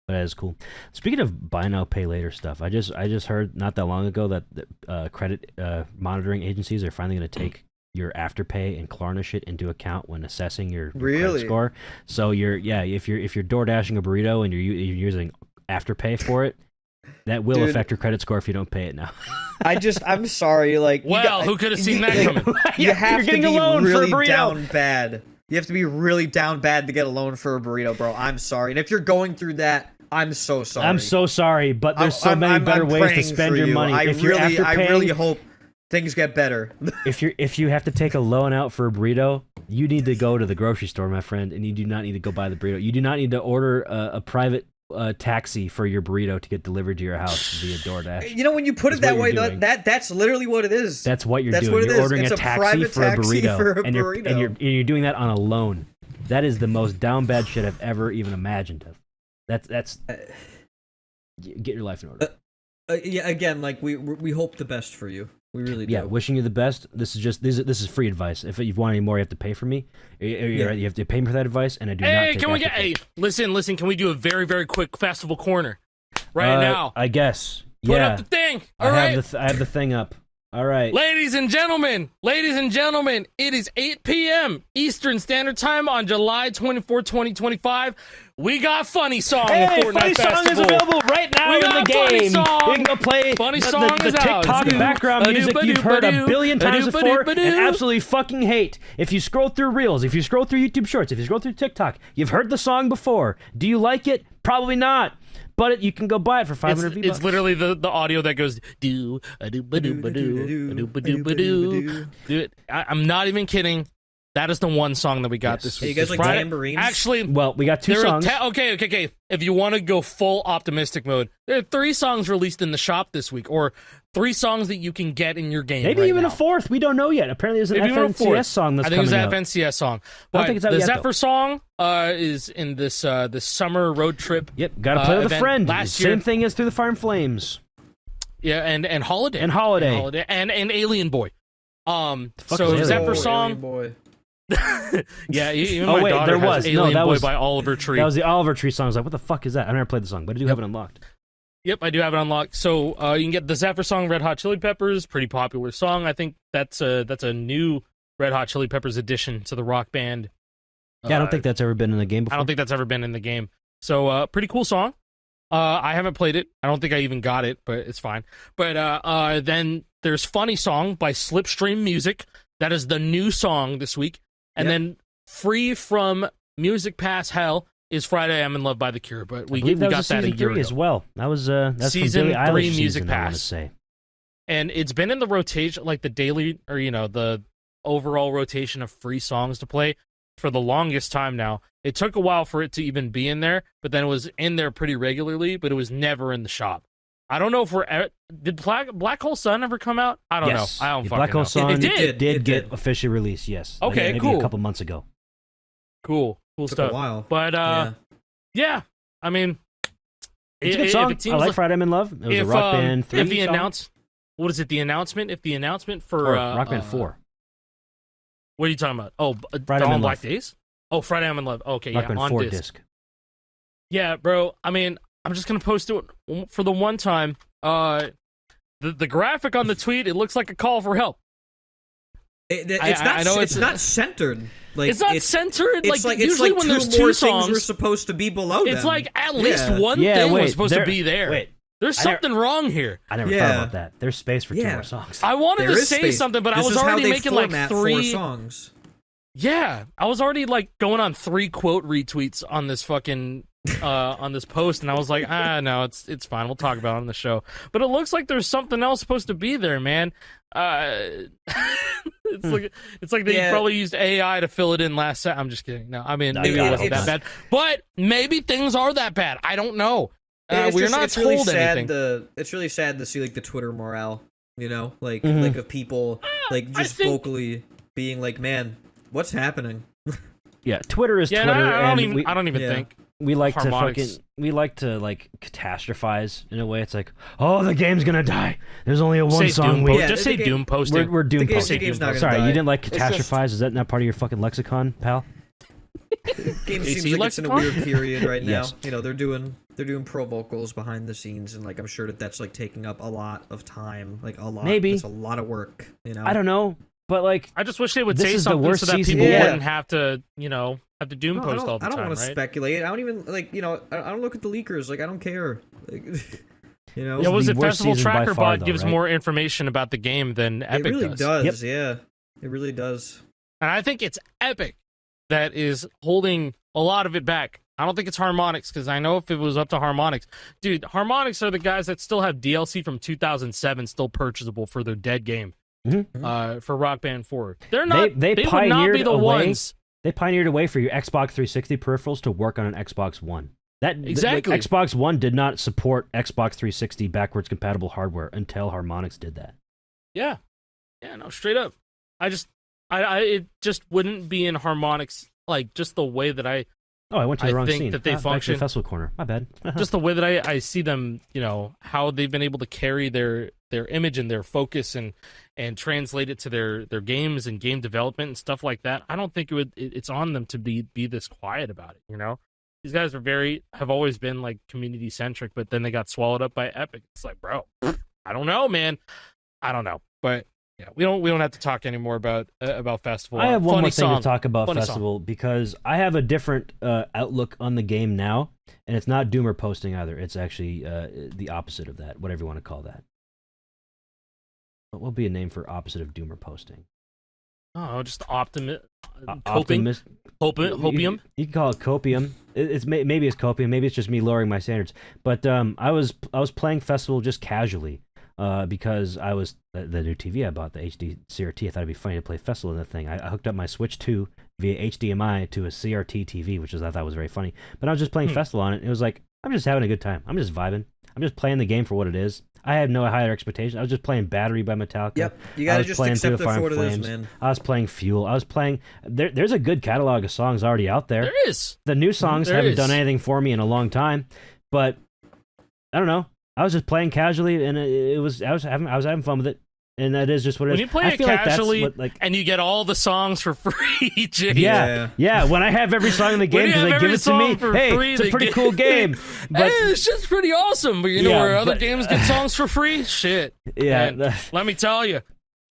But that is cool. Speaking of buy now, pay later stuff, I just heard not that long ago that credit monitoring agencies are finally going to take your Afterpay and Klarna shit into account when assessing your credit score. So if you're door dashing a burrito and you're using Afterpay for it, that will affect your credit score if you don't pay it now.
I'm sorry, like
who could have seen that coming?
You have to be
a loan for a
really
burrito.
down bad. You have to be really down bad to get a loan for a burrito, bro. I'm sorry. And if you're going through that, I'm so sorry.
I'm so sorry, but there's so many better ways to spend your money.
I
If you're Afterpaying,
I really hope things get better.
if you have to take a loan out for a burrito, you need to go to the grocery store, my friend, and you do not need to go buy the burrito. You do not need to order a private taxi for your burrito to get delivered to your house via DoorDash.
You know, when you put it that way, that's literally what it is.
That's what you're
That's
doing.
what it
You're
is.
ordering
It's
a taxi for a burrito,
for a
and
burrito.
you're doing that on a loan. That is the most down bad shit I've ever even imagined of. That's get your life in order.
Yeah, again, like we hope the best for you. We really do.
Yeah, wishing you the best. This is free advice. If you want any more, you have to pay for me. You have to pay me for that advice, and I do not.
Hey,
take
can we get?
Afterpay.
Hey, listen. Can we do a very, very quick festival corner right now?
I guess.
Put
Yeah.
up the thing.
I
All right,
have the thing up. All right.
ladies and gentlemen, it is 8 p.m. Eastern Standard Time on July 24, 2025. We got Funny Song.
Hey,
Fortnite
Funny Song is
Festival.
available right now
We
in the
got Funny
game.
Song.
You can go play
Funny
the
Song is out.
TikTok background music you've heard a billion times before and
Ba-do-ba-do.
absolutely fucking hate. If you scroll through Reels, if you scroll through YouTube Shorts, if you scroll through TikTok, you've heard the song before. Do you like it? Probably not. But you can go buy it for 500 V-Bucks.
It's literally the audio that goes do a do ba do ba do a do ba do ba do. Dude, I'm not even kidding. That is the one song that we got this
Hey,
week.
you guys like
Friday-
tambourines?
Actually,
Well, we got two
there are
songs.
okay. If you want to go full optimistic mode, there are 3 songs released in the shop this week, or 3 songs that you can get in your game.
Maybe
right
even
now.
a fourth. We don't know yet. Apparently, there's an
Maybe even a
FNCS
fourth.
song that's
I think
coming
it's
out.
an FNCS song.
I don't
But
think it's out
the
yet,
Zephyr
though.
song is in this summer road trip.
Yep, gotta play with a
event
friend.
last
Same
year.
thing as Through the Fire and Flames.
Yeah, and Holiday.
And Holiday.
And Alien Boy.
fuck
So
is Alien
Zephyr
Boy?
song.
Alien Boy.
Yeah, even
Oh,
my
wait,
daughter
there
has
was. No,
Alien
that
Boy
was-
by Oliver Tree.
That was the Oliver Tree song. I was like, what the fuck is that? I never played the song, but I do have it unlocked.
Yep, I do have it unlocked. So you can get the Zephyr song, Red Hot Chili Peppers, pretty popular song. I think that's a new Red Hot Chili Peppers addition to the rock band.
Yeah, I don't think that's ever been in the game before.
I don't think that's ever been in the game. So pretty cool song. I haven't played it. I don't think I even got it, but it's fine. But then there's Funny Song by Slipstream Music. That is the new song this week. And
Yep.
then free from Music Pass Hell is Friday I'm in Love by The Cure. But we
I believe
got
was
that a
season
year
3
ago.
as well. That was that's
Season
from Billie
3
Eilish
Music
season, I want to
Pass.
say.
And it's been in the rotation, like the daily, or the overall rotation of free songs to play for the longest time now. It took a while for it to even be in there, but then it was in there pretty regularly, but it was never in the shop. I don't know if did Black Hole Sun ever come out? I don't
Yes.
know. I don't
Yeah,
fucking
Black Hole
know.
Sun
It did.
It
get
did.
officially released, yes.
Okay,
maybe
cool.
a couple months ago.
Cool
Took
stuff.
a while.
But
Yeah.
yeah, I mean,
It's a good
if
song.
it seems
I like
like-
Friday I'm in Love. It was
if
a Rock Band 3
if the
song.
what is it? The announcement? If the announcement for
Or Rock Band 4.
What are you talking about? Oh,
Friday I'm
on
in
Black
Love.
Days. Oh, Friday I'm in Love. Okay,
Rock
yeah,
Band
on
4
disc.
disc.
Yeah, bro. I mean, I'm just gonna post it for the one time. The graphic on the tweet, it looks like a call for help. I know
It's not centered. Like
It's not centered.
It's
Like,
it's
usually
like
when
two
there's
more
two
things were
songs,
supposed to be below
it's
them.
like at least
Yeah.
one
Yeah,
thing
wait,
was supposed
there-
to be there.
Wait,
There's
I never-
something wrong here.
I never
Yeah.
thought about that. There's space for 2
Yeah.
more songs.
I wanted
There
to
is
say
space.
something, but I
This
was
is how
already
they
making like
format
3
4 songs.
Yeah, I was already like going on 3 quote retweets on this fucking on this post, and I was like, no, it's fine. We'll talk about it on the show. But it looks like there's something else supposed to be there, man. It's like they
Yeah.
probably used AI to fill it in last set. I'm just kidding. No, I mean
No,
maybe
God,
it
I
wasn't
hope
that bad, but maybe things are that bad. I don't know. We're not
it's really
told
sad
anything.
it's really sad to see like the Twitter morale, like
Mhm.
like of people like
I
just
think-
vocally being like, man, what's happening?
Yeah, Twitter is
Yeah,
Twitter,
no, I
and
don't even
yeah.
think.
we like
Harmonics.
to like catastrophize in a way. It's like, oh, the game's gonna die. There's only a
Say
one song
Doom
we.
post.
Yeah,
Just
the
say
game-
Doom posting.
We're doom
The
posting.
game's not gonna
Sorry,
die.
you didn't like
It's just-
catastrophize? Is that not part of your fucking lexicon, pal?
Game
AC
seems like it's in a
lexicon?
weird period right now.
Yes.
They're doing pro vocals behind the scenes, and like I'm sure that's like taking up a lot of time, like a lot.
Maybe.
It's a lot of work.
I don't know, but like,
I just wish they would
This
say
is the
something
worst
so that
season
people
yet.
wouldn't have to, have to doom
No,
post all the
I don't
time,
want to
right?
speculate. I don't even like I don't look at the leakers. Like I don't care. Like,
Yeah,
This
was
is
it
the worst
Festival
season by
Tracker
far,
Bot
though,
gives
right?
more information about the game than
it
Epic
really
does.
does. Yeah, it really does.
And I think it's Epic that is holding a lot of it back. I don't think it's Harmonix, because I know if it was up to Harmonix, dude, Harmonix are the guys that still have DLC from 2007 still purchasable for their dead game. For Rock Band 4. They're not.
They
They would not
pioneered
be the
a way-
ones.
They pioneered a way for your Xbox 360 peripherals to work on an Xbox One.
Exactly.
Xbox One did not support Xbox 360 backwards compatible hardware until Harmonix did that.
Yeah, no, straight up. I it just wouldn't be in Harmonix, like just the way that I
Oh, I went to the wrong
think
scene.
that they
Back to
function
the festival corner. My bad.
just the way that I see them, how they've been able to carry their image and their focus and translate it to their games and game development and stuff like that. I don't think it's on them to be this quiet about it. These guys have always been like community centric, but then they got swallowed up by Epic. It's like, bro, I don't know, man. I don't know, but yeah, we don't have to talk anymore about festival.
I have one more thing
song.
to talk about
Funny
festival
song.
because I have a different outlook on the game now, and it's not doomer posting either. It's actually the opposite of that, whatever you want to call that. What will be a name for opposite of doomer posting?
Oh, just coping,
Optimist.
hopium.
You can call it copium. Maybe it's copium. Maybe it's just me lowering my standards. But I was playing festival just casually. Because I was the new TV I bought, the HD CRT. I thought it'd be funny to play festival in that thing. I hooked up my Switch 2 via HDMI to a CRT TV, which I thought was very funny. But I was just playing festival on it. And it was like, I'm just having a good time. I'm just vibing. I'm just playing the game for what it is. I had no higher expectations. I was just playing Battery by Metallica.
Yep, you gotta just accept it for what it is, man.
I was playing Fuel. I was playing. There's a good catalog of songs already out there.
There is.
The new songs haven't done anything for me in a long time, but I don't know. I was just playing casually, and I was having fun with it, and that is just what it is.
When you play
I
it
feel
casually,
like that's what,
and you get all the songs for free, Jay.
Yeah. When I have every song in the game because they give it to me, hey, it's a pretty cool game. But
hey, it's just pretty awesome. But where other games get songs for free, shit.
Yeah,
man, let me tell you.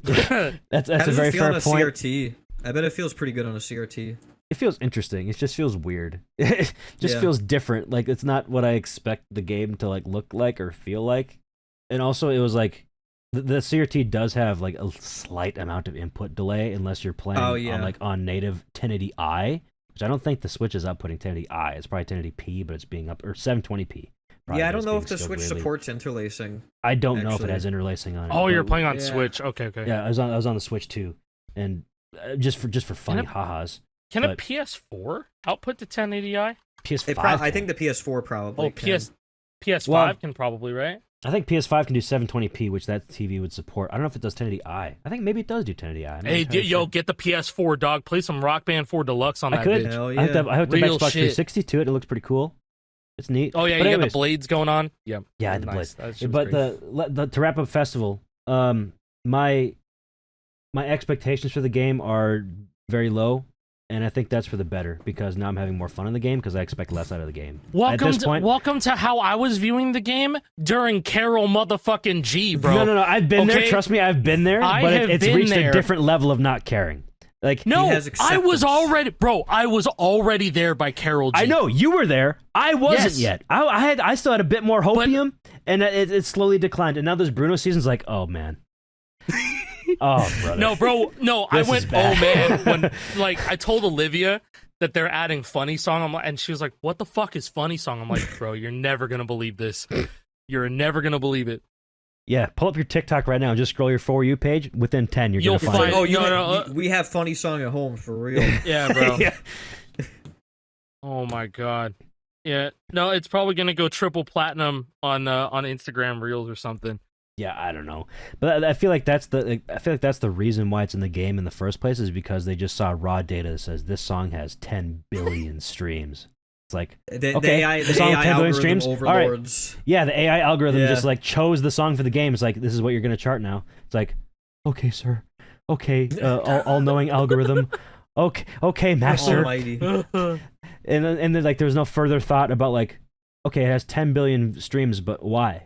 that's
How
a
does
very
it feel
fair
on a
point.
CRT? I bet it feels pretty good on a CRT.
It feels interesting. It just feels weird. It just feels different. Like it's not what I expect the game to like look like or feel like. And also, it was like the CRT does have like a slight amount of input delay unless you're playing on native 1080i, which I don't think the Switch is outputting 1080i. It's probably 1080p, but it's being up or 720p. Probably,
I don't know if the Switch supports interlacing.
I don't know if it has interlacing on it.
Oh, you're playing on Switch. Okay.
Yeah, I was on the Switch too, and just for funny ha-has.
Can a PS4 output to 1080i?
PS5.
I think the PS4 probably.
PS5 can probably, right?
I think PS5 can do 720p, which that TV would support. I don't know if it does 1080i. I think maybe it does do 1080i.
Hey, get the PS4, dog. Play some Rock Band 4 Deluxe on that bitch.
Hell yeah.
I hooked up
Real
Xbox
shit.
360 to it. It looks pretty cool. It's neat.
Oh, yeah,
but
you got the blades going on? Yep.
Yeah, the
nice.
blades. But to wrap up Festival, my expectations for the game are very low. And I think that's for the better, because now I'm having more fun in the game because I expect less out of the game.
Welcome to how I was viewing the game during Carol motherfucking G, bro.
No. I've been there. Trust me, I've been there. But it's reached a different level of not caring. Like
I was already there by Carol G.
I know you were there. I wasn't yet. I still had a bit more hopium, and it slowly declined. And now this Bruno season's like, oh man. Oh, brother.
No, bro. No, I went, oh, man. When, I told Olivia that they're adding Funny Song, and she was like, what the fuck is Funny Song? I'm like, bro, you're never going to believe this. You're never going to believe it.
Yeah, pull up your TikTok right now and just scroll your For You page. Within 10, you're going to find it.
We have Funny Song at home, for real.
Yeah, bro.
Yeah.
Oh, my God. Yeah. No, it's probably going to go triple platinum on Instagram Reels or something.
Yeah, I don't know, but I feel like that's the reason why it's in the game in the first place, is because they just saw raw data that says this song has 10 billion streams. It's like
the
AI
algorithm
10 billion streams.
Overlords.
All right. Yeah, the AI algorithm just chose the song for the game. It's like, this is what you're gonna chart now. It's like, okay, sir, okay, all-knowing algorithm, okay, master.
Almighty.
and then there's no further thought about okay, it has 10 billion streams, but why?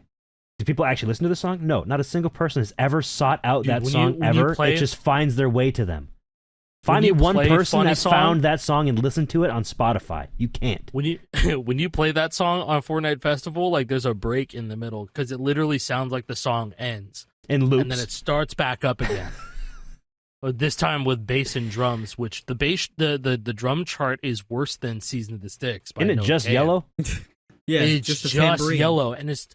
Do people actually listen to the song? No, not a single person has ever sought out that song ever. It just finds their way to them. Find me one person that found that song and listened to it on Spotify. You can't.
When you play that song on Fortnite Festival, there's a break in the middle because it literally sounds like the song ends
in loops,
and then it starts back up again. But this time with bass and drums, which the drum chart is worse than Season of the Sticks.
Isn't it just yellow?
Yeah,
it's just yellow, and it's.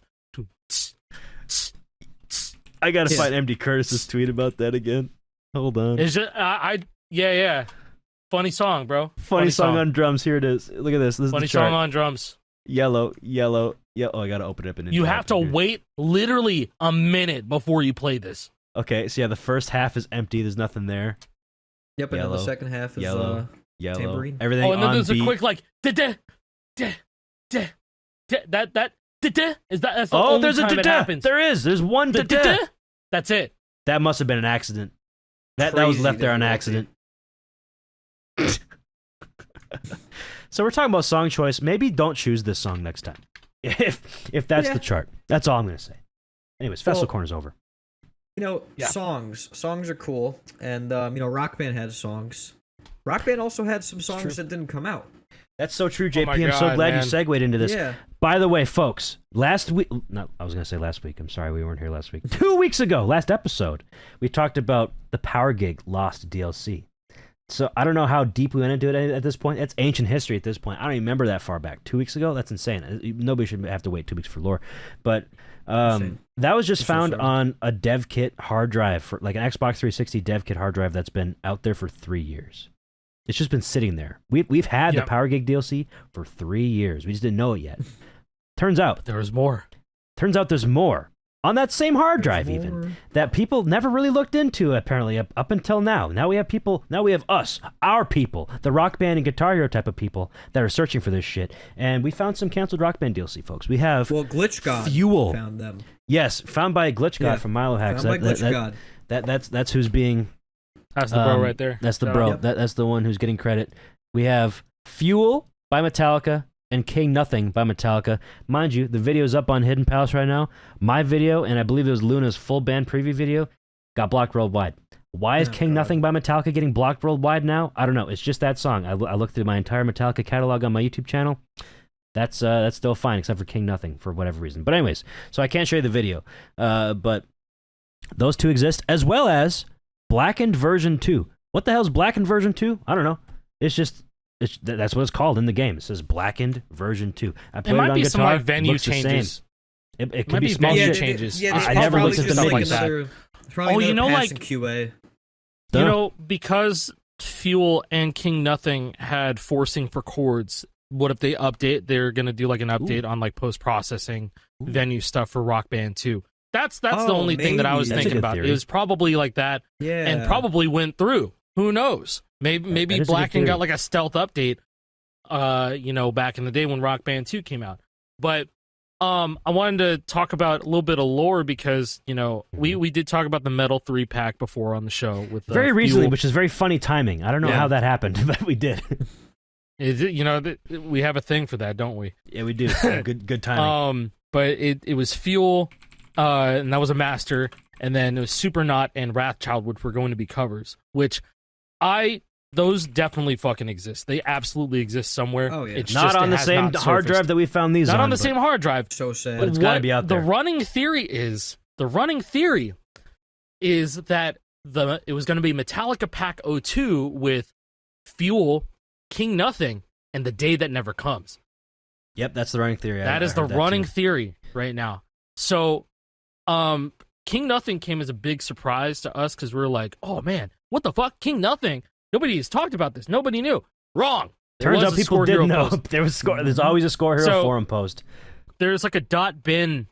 I gotta find MD Curtis's tweet about that again. Hold on.
It's just yeah. Funny song, bro.
Funny song on drums. Here it is. Look at this. This
funny
is the chart.
Song on drums.
Yellow. Oh, I gotta open it up.
You have to wait literally a minute before you play this.
Okay, so the first half is empty. There's nothing there.
Yep, and then the second half is
yellow. Yellow.
Tambourine.
Everything
Oh, and then
on
there's
beat.
a quick like that's the
Oh,
only
there's a
time it
da-da.
happens.
There is. There's one
The
da-da.
da-da. That's it.
That must have been an accident. That was
Crazy
left there on
difficulty.
accident. So we're talking about song choice. Maybe don't choose this song next time. If that's the chart. That's all I'm gonna say. Anyways, Festival
Well,
Corner's over.
Songs are cool, and Rock Band had songs. Rock Band also had some songs
true.
that didn't come out.
That's so true, JP.
my
I'm so
God,
glad
man.
you segued into this.
Yeah.
By the way, folks, last week... No, I was going to say last week. I'm sorry we weren't here last week. 2 weeks ago, last episode, we talked about the Power Gig Lost DLC. So I don't know how deep we went into it at this point. It's ancient history at this point. I don't even remember that far back. 2 weeks ago? That's insane. Nobody should have to wait 2 weeks for lore. But that was just found on a dev kit hard drive, for like an Xbox 360 dev kit hard drive that's been out there for 3 years. It's just been sitting there. We've had the Power Gig DLC for 3 years. We just didn't know it yet. Turns out
There was more.
there's more on that same hard drive even that people never really looked into apparently up until now. Now we have us, our people, the Rock Band and Guitar Hero type of people that are searching for this shit. And we found some canceled Rock Band DLC, folks. We have
Glitch God
Fuel.
found them.
Yes, found by Glitch God from Milo Hacks.
Found by Glitch God.
That's who's being...
That's the bro right there.
That's the
Shout
bro.
out.
That's the one who's getting credit. We have Fuel by Metallica and King Nothing by Metallica. Mind you, the video's up on Hidden Palace right now. My video, and I believe it was Luna's full band preview video, got blocked worldwide. Why is King Nothing by Metallica getting blocked worldwide now? I don't know. It's just that song. I looked through my entire Metallica catalog on my YouTube channel. That's still fine, except for King Nothing for whatever reason. But anyways, so I can't show you the video. But those two exist, as well as Blackened version 2. What the hell's Blackened version 2? I don't know. That's what it's called in the game. It says Blackened version 2. I played
It might
on
be
guitar.
some like venue
looks the same.
changes.
It could
Might
be
be
small
venue
shit.
changes.
I never looked at the
stuff
menus.
like that.
Oh,
you know, like
QA.
you know, because Fuel and King Nothing had forcing for chords. What if they update? They're gonna do like an update on like post processing venue stuff for Rock Band 2. That's the only thing that I was
That's a
thinking
good
about.
theory.
It was probably like that, and probably went through. Who knows? Maybe
That is a good
Blackened
theory.
got like a stealth update. Back in the day when Rock Band 2 came out. But I wanted to talk about a little bit of lore because we did talk about the Metal 3-pack before on the show with
Very recently,
Fuel.
which is very funny timing. I don't know how that happened, but we did.
We have a thing for that, don't we?
Yeah, we do. Good timing.
But it was Fuel, and that was a master, and then it was Supernaut and Wrathchild, which were going to be covers. Which those definitely fucking exist. They absolutely exist somewhere.
Oh, yeah.
It's
Not
just,
on
it
the
has
same
not
hard
surfaced.
drive that we found these
Not on the
but-
same hard drive.
So sad.
But it's gotta be out there.
The running theory is that it was going to be Metallica Pack 02 with Fuel, King Nothing, and The Day That Never Comes.
Yep, that's the running theory.
That is the running theory right now. So, King Nothing came as a big surprise to us because we were like, oh man, what the fuck? King Nothing? Nobody has talked about this. Nobody knew. Wrong. There
Turns
was
out
a
people
Score Hero
didn't know.
post.
There's always a Score Hero
So-
forum post.
There's like a .bin,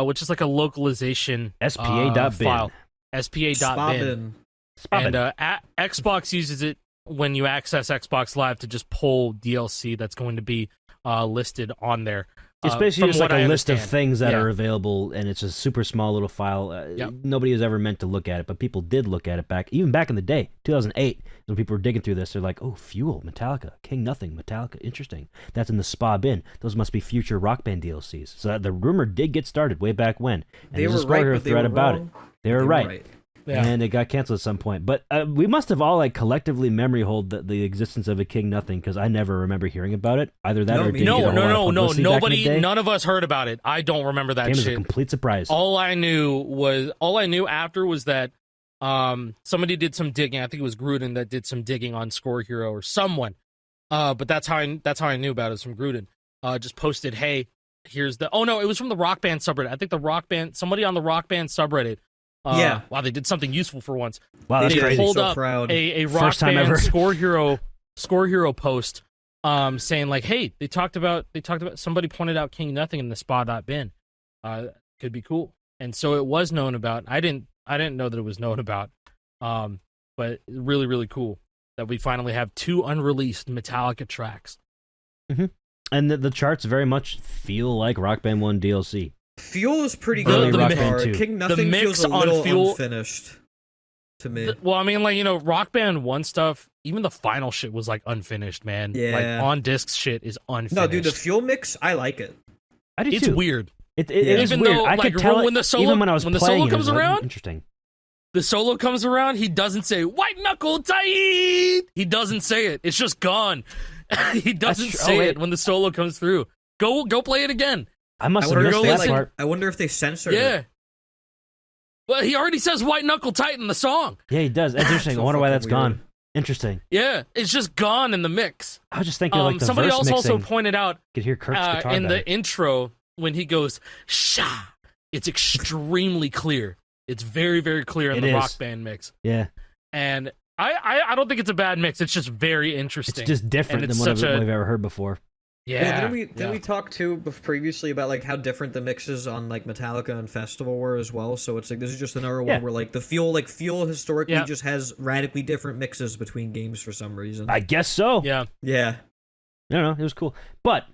which is like a localization
SPA.bin.
file. SPA.bin.
Spobbin.
And Xbox uses it when you access Xbox Live to just pull DLC that's going to be listed on there.
It's basically
from
just like
what
a
I
list of
understand.
things that
Yeah.
are available, and it's a super small little file.
Yep.
Nobody was ever meant to look at it, but people did look at it even back in the day, 2008, when people were digging through this. They're like, oh, Fuel, Metallica, King Nothing, Metallica, interesting. That's in the SPA bin. Those must be future Rock Band DLCs. So the rumor did get started way back when. And
They
there's a
were
Score
right,
Hero
but they
thread
were
about
wrong.
it. They were right.
Yeah.
And it got canceled at some point. But we must have all collectively memory hold the existence of a King Nothing, because I never remember hearing about it. Either that
No,
or it
me
didn't
neither.
get a whole lot of
No.
publicity back in the day.
None of us heard about it. I don't remember that
Game is a
shit.
complete surprise.
All I knew after was that somebody did some digging. I think it was Gruden that did some digging on Score Hero or someone. But that's how I knew about it, was from Gruden. Just posted, hey, here's the. Oh no, it was from the Rock Band subreddit. I think somebody on the Rock Band subreddit. Wow, they did something useful for once.
Wow, that's
They
crazy.
pulled
So
up
proud.
a Rock
First time
Band
ever.
Score Hero post, saying like, hey, they talked about somebody pointed out King Nothing in the spa.bin. Could be cool. And so it was known about. I didn't know that it was known about. But really, really cool. that we finally have 2 unreleased Metallica tracks.
And the charts very much feel like Rock Band 1 DLC.
Fuel is pretty
Early
good.
Rock
The
Band 2.
King Nothing
mix
feels a
on
little
Fuel-
unfinished to me.
Well, I mean, like, you know, Rock Band 1 stuff, even the final shit was like unfinished, man.
Yeah.
Like on disc shit is unfinished.
No, dude, the Fuel mix, I like it.
I do
It's
too.
weird.
It
Yeah.
is
Even
weird.
though,
I
like,
could tell
when
it,
the solo-
even when I was
when the
playing
solo
it,
comes
it was, like,
around?
interesting.
The solo comes around, he doesn't say white knuckle tight. He doesn't say it. It's just gone. He doesn't
true.
say
Oh,
it when the solo comes through. Go play it again.
I must
I
have
wonder,
missed
if
that
they,
part.
I wonder if they censored
Yeah.
it.
Well, he already says white knuckle tight in the song.
Yeah, he does. That's interesting.
So
I wonder why
fucking
that's
weird.
gone. Interesting.
Yeah, it's just gone in the mix.
I was just thinking like the
Somebody
verse
else
mixing.
also pointed out
Could hear Kirk's guitar
in
better.
the intro when he goes "sha," it's extremely clear. It's very, very clear in
It
the
is.
Rock Band mix,
Yeah,
and I don't think it's a bad mix. It's just very
it's
interesting.
just different
And
than
it's
what
such
I've
a-
ever heard before.
Yeah,
Didn't we talk too previously about like how different the mixes on like Metallica and Festival were as well? So it's like this is just another
Yeah.
one where like the Fuel historically
Yeah.
just has radically different mixes between games for some reason.
I guess so.
yeah.
Yeah.
I don't know. It was cool, but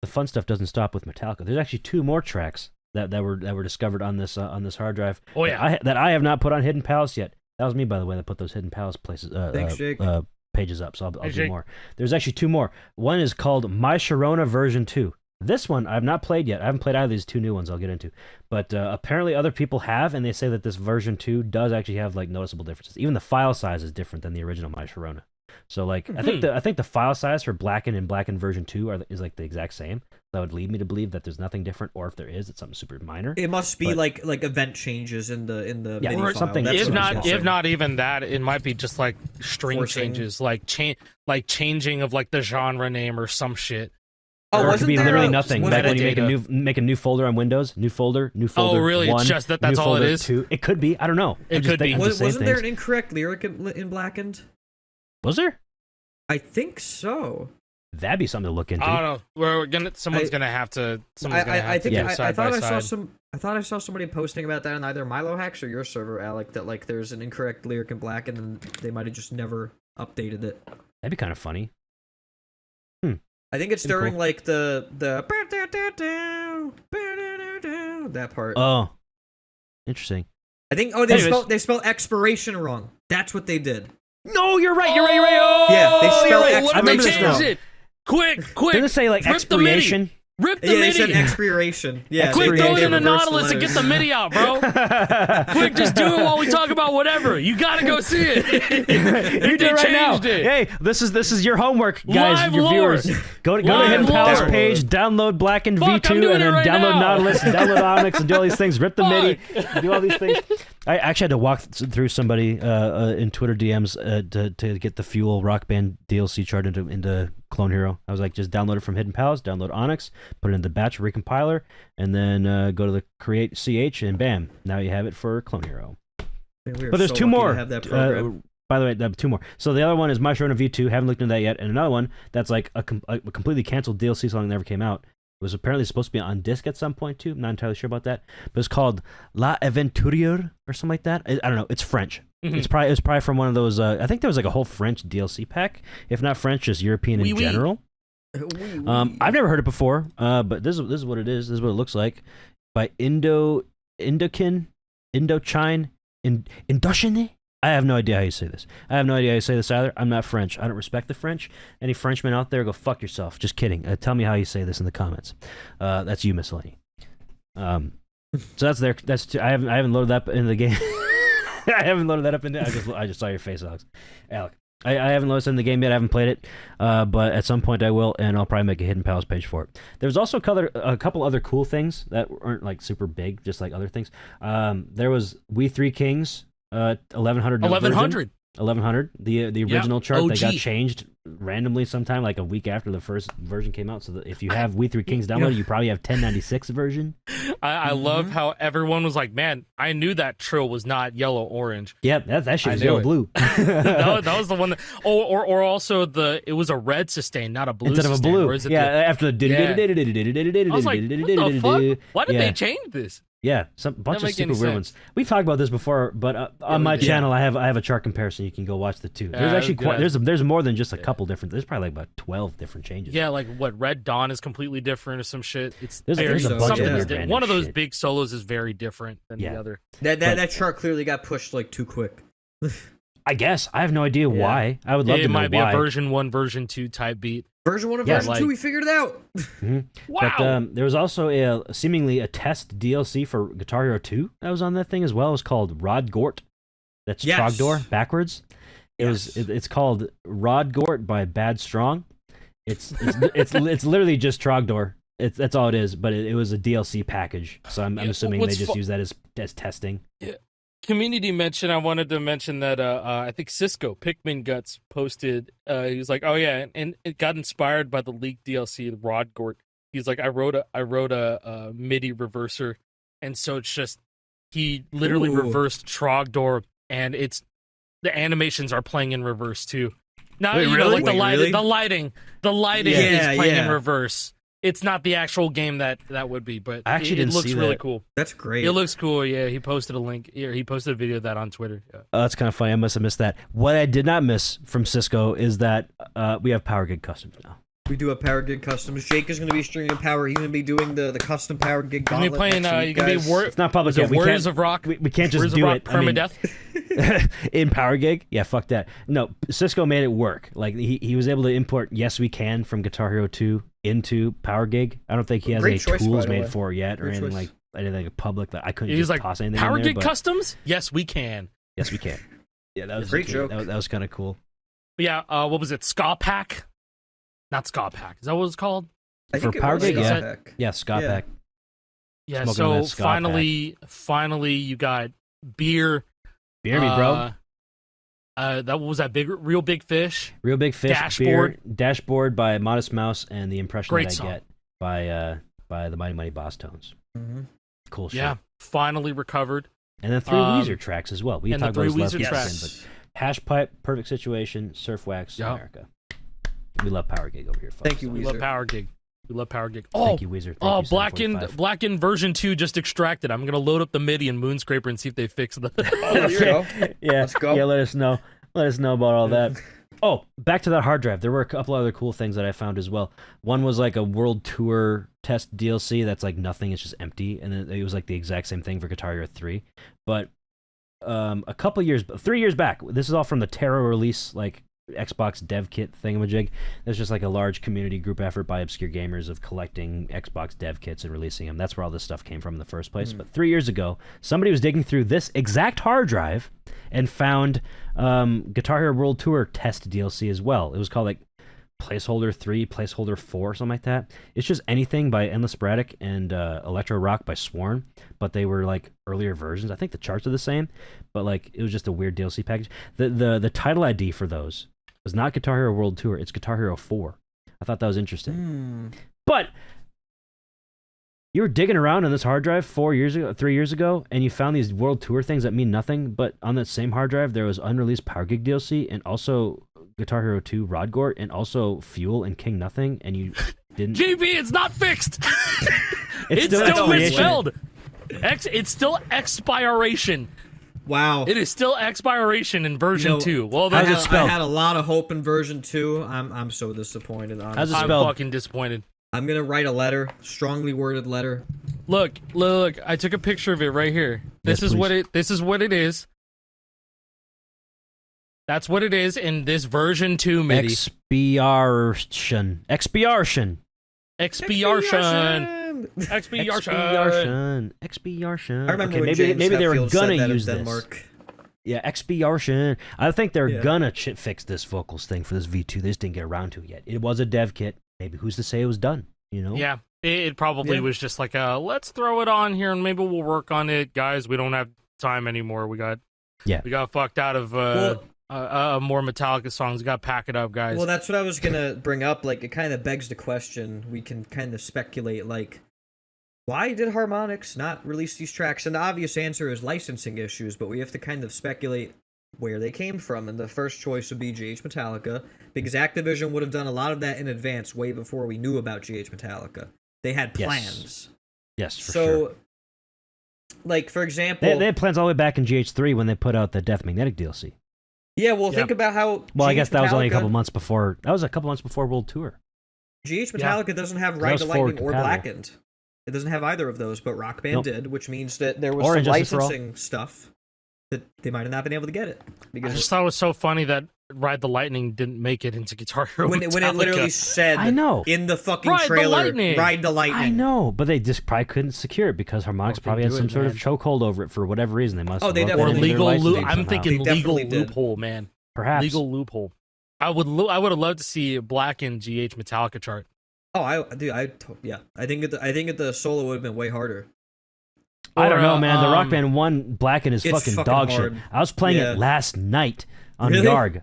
the fun stuff doesn't stop with Metallica. There's actually 2 more tracks that were discovered on this hard drive.
Oh, yeah.
that I have not put on Hidden Palace yet. That was me, by the way, that put those Hidden Palace places
Thanks, Jake.
pages up. So I'll do
Jake.
more. There's actually 2 more. One is called My Sharona version 2. This one I've not played yet. I haven't played either of these 2 new ones I'll get into. But apparently other people have, and they say that this version 2 does actually have like noticeable differences. Even the file size is different than the original My Sharona. So like I think the file size for Blackened and Blackened version 2 is like the exact same. That would lead me to believe that there's nothing different, or if there is, it's something super minor.
It must be
But-
like event changes in the
Yeah,
MIDI
or
file.
something.
That's
If
what I'm
not,
guessing.
if not even that, it might be just like string
Forcing.
changes, like changing of like the genre name or some shit.
Oh,
or it could
wasn't
be
there
literally
a-
nothing.
was
Like
it
when you
metadata?
make a new folder on Windows, new folder,
really? It's
1,
just that's
new
all it
folder
is?
2. It could be. I don't know.
It
I'm just
could be.
I'm just saying
wasn't there an
things.
incorrect lyric in Blackened?
Was there?
I think so.
That'd be something to look into.
I don't know. We're gonna. Someone's gonna have to. Someone's gonna have
I
to
think
do
I
side
thought
by
I saw
side.
I thought I saw somebody posting about that on either Milo Hacks or your server, Alec, that like there's an incorrect lyric in Blackened and they might have just never updated it.
That'd be kind of funny.
I think it's
Pretty
during
cool.
like the that part.
Oh, interesting.
I think they
Anyways.
spelled expiration wrong. That's what they did.
No, you're right. You're right. You're right. Oh,
Yeah, they
you're
spelled
right.
X-
What
I
if they
remember this
changed
now.
it? Quick!
Didn't it say like
Rip the MIDI.
expiration?
Rip the
Yeah, they said
MIDI.
expiration. Yeah,
Quick,
they-
throw it
they
in the
reversed
Nautilus and get
letters.
the MIDI out, bro. Quick, just do it while we talk about whatever. You gotta go see it.
You do it right now.
Changed it.
Hey, this is your homework, guys.
Live
your
lore.
viewers. Go to the
Live
Hidden
lore.
Palace page, download Blackened
Fuck, I'm
V2,
doing
and
it
then
right
download
now.
Nautilus, and download Onyx, and do all these things. Rip the
Fuck.
MIDI, do all these things. I actually had to walk through somebody in Twitter DMs to get the Fuel Rock Band DLC chart into Clone Hero. I was like, just download it from Hidden Palace, download Onyx, put it in the batch recompiler, and then go to the Create CH, and bam, now you have it for Clone Hero.
Man, we are
But there's
so
2
lucky to
more.
have that program.
By the way, 2 more. So the other one is My Sharona V2. Haven't looked into that yet. And another one that's like a completely canceled DLC song that never came out. It was apparently supposed to be on disc at some point too. I'm not entirely sure about that. But it's called La Aventurière or something like that. I don't know. It's French.
Mhm.
It was probably from one of those. I think there was like a whole French DLC pack. If not French, just European
Oui,
in
oui.
general. I've never heard it before. But this is what it is. This is what it looks like. By Indochine, Indochine. I have no idea how you say this. I have no idea how you say this either. I'm not French. I don't respect the French. Any Frenchmen out there, go fuck yourself. Just kidding. Tell me how you say this in the comments. That's you, Miss Lenny. So that's there. That's I haven't loaded that up in the game. I haven't loaded that up in there. I just saw your face, Alex. Alec. I haven't loaded it in the game yet. I haven't played it, but at some point I will, and I'll probably make a Hidden Palace page for it. There's also a couple other cool things that aren't like super big, just like other things. There was We Three Kings 1100. 1100, the original chart
OG.
that got changed randomly sometime like a week after the first version came out. So that if you have We Three Kings downloaded, you probably have 1096 version.
I love how everyone was like, man, I knew that trill was not yellow orange.
Yep, that shit
I
is
knew
yellow
it.
blue.
that was the one that, or also it was a red sustain, not a blue
Instead of a
sustain,
blue.
or is it
Yeah, after the
I was like, what the fuck? Why did
Yeah.
they change this?
Yeah, some bunch of
make
super
any
weird
sense.
ones. We've talked about this before, but on
we
my
did.
channel, I have a chart comparison. You can go watch the two. There's
Yeah,
actually
good.
there's more than just a couple different. There's probably like about 12 different changes.
Yeah, like what Red Dawn is completely different or some shit. It's
There's a
bunch of
something
weird
is
random
one of those
shit.
big solos is very different than
Yeah.
the other.
That chart clearly got pushed like too quick.
I guess I have no idea
Yeah.
why. I would love to
It
know
might be
why.
a version 1, version 2 type beat.
Version 1 and
Yeah,
version
like-
2, we figured it out.
Wow.
But there was also seemingly a test DLC for Guitar Hero 2 that was on that thing as well. It was called Rod Gort. That's
Yes.
Trogdor backwards. It's called Rod Gort by Bad Strong. It's literally just Trogdor. That's all it is. But it was a DLC package, so I'm assuming they
what's
just
fu-
use that as testing.
Community mention, I wanted to mention that I think Cisco Pikmin Guts posted, he was like, oh yeah, and it got inspired by the leaked DLC Rod Gort. He's like, I wrote a MIDI reverser, and so it's just he literally
Ooh.
reversed Trogdor, and it's the animations are playing in reverse too. Now
Wait,
you know,
really?
like the
Wait,
lighting,
really?
the lighting
Yeah,
is playing in
yeah.
reverse. It's not the actual game that would be, but
I actually
it
didn't
looks
see
really
that.
cool.
That's great.
It looks cool. Yeah, he posted a link. He posted a video of that on Twitter. Yeah.
Oh, that's kind of funny. I must have missed that. What I did not miss from Cisco is that we have Power Gig Customs now.
We do a Power Gig Customs. Jake is going to be streaming Power. He's going to be doing the custom Power Gig
You're gonna
gauntlet
be playing.
next week,
You're gonna be
guys.
It's not public
is it
yet. We
Warriors
can't-
of Rock.
We can't just
Warriors
do
of Rock
it. I mean,
permadeath.
in Power Gig? Yeah, fuck that. No, Cisco made it work. Like he was able to import Yes We Can from Guitar Hero 2 into Power Gig. I don't think he has
Great
any
choice, by
tools
the way.
made for it yet or
Great
anything
choice.
like anything public that I couldn't
He's
just
like
toss anything
Power
in there.
Gig
But
Customs. Yes, we can.
yes, we can. Yeah, that was
Great joke.
That was kind of cool.
But yeah. What was it? Ska Pack. Not Ska Pack. Is that what it's called?
I think
For
it
Power
was
Gig,
Scott
yeah.
Peck.
Yeah, Scott
Yeah.
Pack.
Yeah.
Smoking on
So
that Ska
finally, you got beer.
Beer me, bro.
That was that real big fish.
Real Big Fish
Dashboard.
Beer. Dashboard by Modest Mouse and the impression
Great
that I
song.
get by the Mighty Mighty Boss Tones.
Mhm.
Cool shit.
Yeah. Finally recovered.
And then 3
Um,
Weezer tracks as well. We
and
can
the
talk about
3
those last
Weezer
week,
tracks.
but Hash Pipe, Perfect Situation, Surf Wax,
Yeah.
America. We love Power Gig over here, folks.
Thank you,
We
Weezer.
love Power Gig. We love Power Gig. Oh,
Thank you, Weezer. Thank
Oh,
you,
Blackened
745.
version 2 just extracted. I'm gonna load up the MIDI and Moonscraper and see if they fix the.
Oh, there you go.
Yeah,
Let's go.
yeah. Let us know. Let us know about all that. Oh, back to that hard drive. There were a couple other cool things that I found as well. One was like a world tour test DLC that's like nothing. It's just empty, and then it was like the exact same thing for Guitar Hero 3. But a couple years, 3 years back, this is all from the Terra release, like Xbox dev kit thingamajig. There's just like a large community group effort by obscure gamers of collecting Xbox dev kits and releasing them. That's where all this stuff came from in the first place. But 3 years ago, somebody was digging through this exact hard drive and found Guitar Hero World Tour test DLC as well. It was called like Placeholder 3, Placeholder 4, something like that. It's just anything by Endless Sporadic and Electro Rock by Sworn, but they were like earlier versions. I think the charts are the same, but like it was just a weird DLC package. The title ID for those was not Guitar Hero World Tour, it's Guitar Hero 4. I thought that was interesting. But you were digging around on this hard drive 3 years ago, and you found these World Tour things that mean nothing, but on that same hard drive, there was unreleased Power Gig DLC, and also Guitar Hero 2 Rodgort, and also Fuel and King Nothing, and you didn't...
JB, it's not fixed.
It's
It's still
expiration.
misspelled. It's still expiration.
Wow.
It is still expiration in version
You know,
2. Well,
how's
that's
it spelled?
I had a lot of hope in version 2. I'm so disappointed, honestly.
How's it
I'm
spelled?
fucking disappointed.
I'm going to write a letter, strongly worded letter.
Look! I took a picture of it right here.
Yes,
This is
please.
This is what it is. That's what it is in this version 2 MIDI.
Expiation.
Expiation.
Expiation!
Expiation.
I remember
Okay,
when
maybe
James
they were
Hetfield
gonna
said that
use
in
this.
Denmark.
Yeah, expiation. I think they're
Yeah.
gonna fix this vocals thing for this V2. They just didn't get around to it yet. It was a dev kit. Maybe who's to say it was done? You know?
Yeah, it probably
Yeah.
was just like, let's throw it on here and maybe we'll work on it, guys. We don't have time anymore. We got fucked out of more Metallica songs. We got to pack it up, guys.
Well, that's what I was gonna bring up. Like, it kind of begs the question. We can kind of speculate, like, why did Harmonix not release these tracks? And the obvious answer is licensing issues, but we have to kind of speculate where they came from. And the first choice would be GH Metallica, because Activision would have done a lot of that in advance, way before we knew about GH Metallica. They had
Yes.
plans.
Yes, for
So,
sure.
like for example,
They had plans all the way back in GH3 when they put out the Death Magnetic DLC.
yeah. Well, think about how.
Well, I
GH
guess that was only a
Metallica-
couple months before. That was a couple months before World Tour.
GH Metallica doesn't have
That
Ride
was
to
forward
Lightning or
compatible.
Blackened. It doesn't have either of those, but Rock Band
Nope.
did, which means that there was
Or
some
Injustice for All.
licensing stuff that they might have not been able to get it
I
because
just thought it was so funny that Ride the Lightning didn't make it into Guitar Hero
when it
Metallica.
literally said
I know.
in the fucking
Ride the
trailer,
Lightning.
Ride the Lightning.
I know, but they just probably couldn't secure it because Harmonix
Oh,
probably
they
had
do
some
it,
sort of
man.
chokehold over it for whatever reason. They must.
Oh,
have
they
looked
definitely
at
or
it in their
legal
licensing
loop. I'm
somehow.
thinking
They
legal
definitely did.
loophole, man.
Perhaps.
Legal loophole. I would have loved to see Blackened GH Metallica chart.
Oh, I think the solo would have been way harder.
I don't
Or,
know, man. The Rock
um,
Band 1 Blackened is
it's
fucking
fucking
dog
hard.
shit. I was playing
Yeah.
it last night on
Really?
YARG.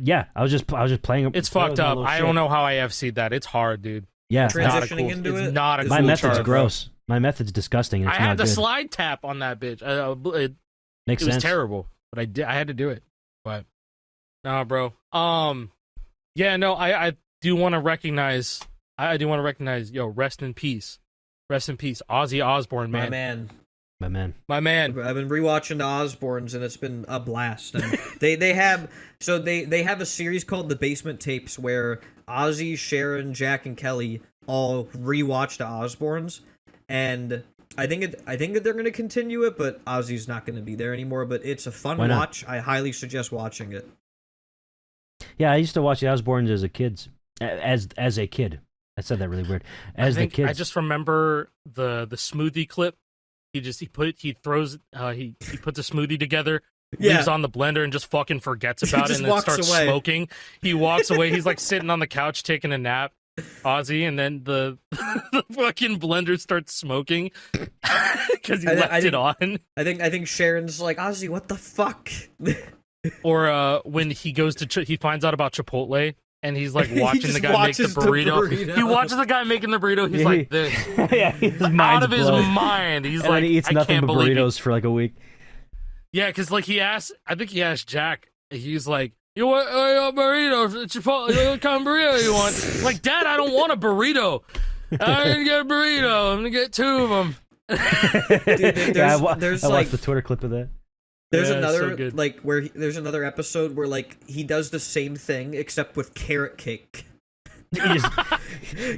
Yeah, I was just playing it.
It's
that was
fucked
my
up.
little
I
shit.
don't know how I FC'd that. It's hard, dude.
Yeah,
It's not a
Transitioning
cool-
into
it's
it
not a
is
my
cool
method's
chart, bro.
gross. My method's disgusting. And
I
it's
had
not
to
good.
slide tap on that bitch. It
Makes
was
sense.
terrible, but I had to do it. But nah, bro. Yeah, no, I do want to recognize. I do want to recognize. Yo, rest in peace, Ozzy Osbourne, man.
My man.
My man.
My man.
I've been rewatching the Osbournes and it's been a blast. And they have a series called The Basement Tapes where Ozzy, Sharon, Jack, and Kelly all rewatch the Osbournes, and I think that they're going to continue it, but Ozzy's not going to be there anymore. But it's a fun
Why not?
watch. I highly suggest watching it.
Yeah, I used to watch the Osbournes as a kid. As a kid, I said that really weird. As the kids,
I just remember the smoothie clip. He puts a smoothie together,
Yeah.
leaves on the blender, and just fucking forgets about it,
just
and then
walks
starts
away.
smoking. He walks away. He's like sitting on the couch taking a nap, Ozzy, and then the fucking blender starts smoking because he left it on.
I think Sharon's like, Ozzy, what the fuck?
Or when he goes to he finds out about Chipotle. And he's like
He
watching
just
the guy make the
watches the
burrito.
burrito.
He watches the guy making the burrito. He's like this,
yeah, his
out
mind's
of his
blown.
mind. He's
And
like,
then he eats
I
nothing
can't
but
believe it.
burritos for like a week.
Yeah, because like I think he asked Jack. He's like, "You want a burrito? Chipotle? What kind of burrito you want?" Like, Dad, I don't want a burrito. I'm gonna get a burrito. I'm gonna get 2 of them.
Dude,
I
there's
watched
like
the Twitter clip of that.
there's
Yeah, it's so
another
good.
like where there's another episode where like he does the same thing except with carrot cake.
He just-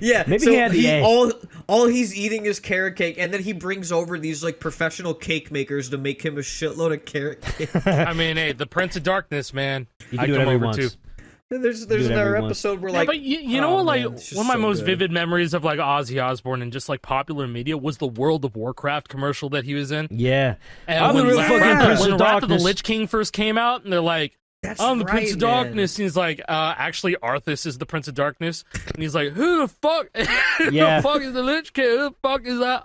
Yeah,
Maybe
so
he had the A.
all he's eating is carrot cake, and then he brings over these like professional cake makers to make him a shitload of carrot cake.
I mean, hey, the Prince of Darkness, man.
you
I
can do
come
whatever he
over
wants.
too.
And there's
Do whatever
another
he wants.
episode where
Yeah,
like
but you know
oh,
what? Like
man, it's just
one of my
so
most
good.
vivid memories of like Ozzy Osbourne and just like popular media was the World of Warcraft commercial that he was in.
Yeah.
And
I'm the
when
real
Wrath-
fucking
Wrath-
Prince
when
of
Wrath of the
Darkness.
Lich King first came out, and they're like,
That's
I'm the Prince of
right, man.
Darkness. And he's like, actually, Arthas is the Prince of Darkness. And he's like, who the fuck?
Yeah.
Who the fuck is the Lich King? Who the fuck is that?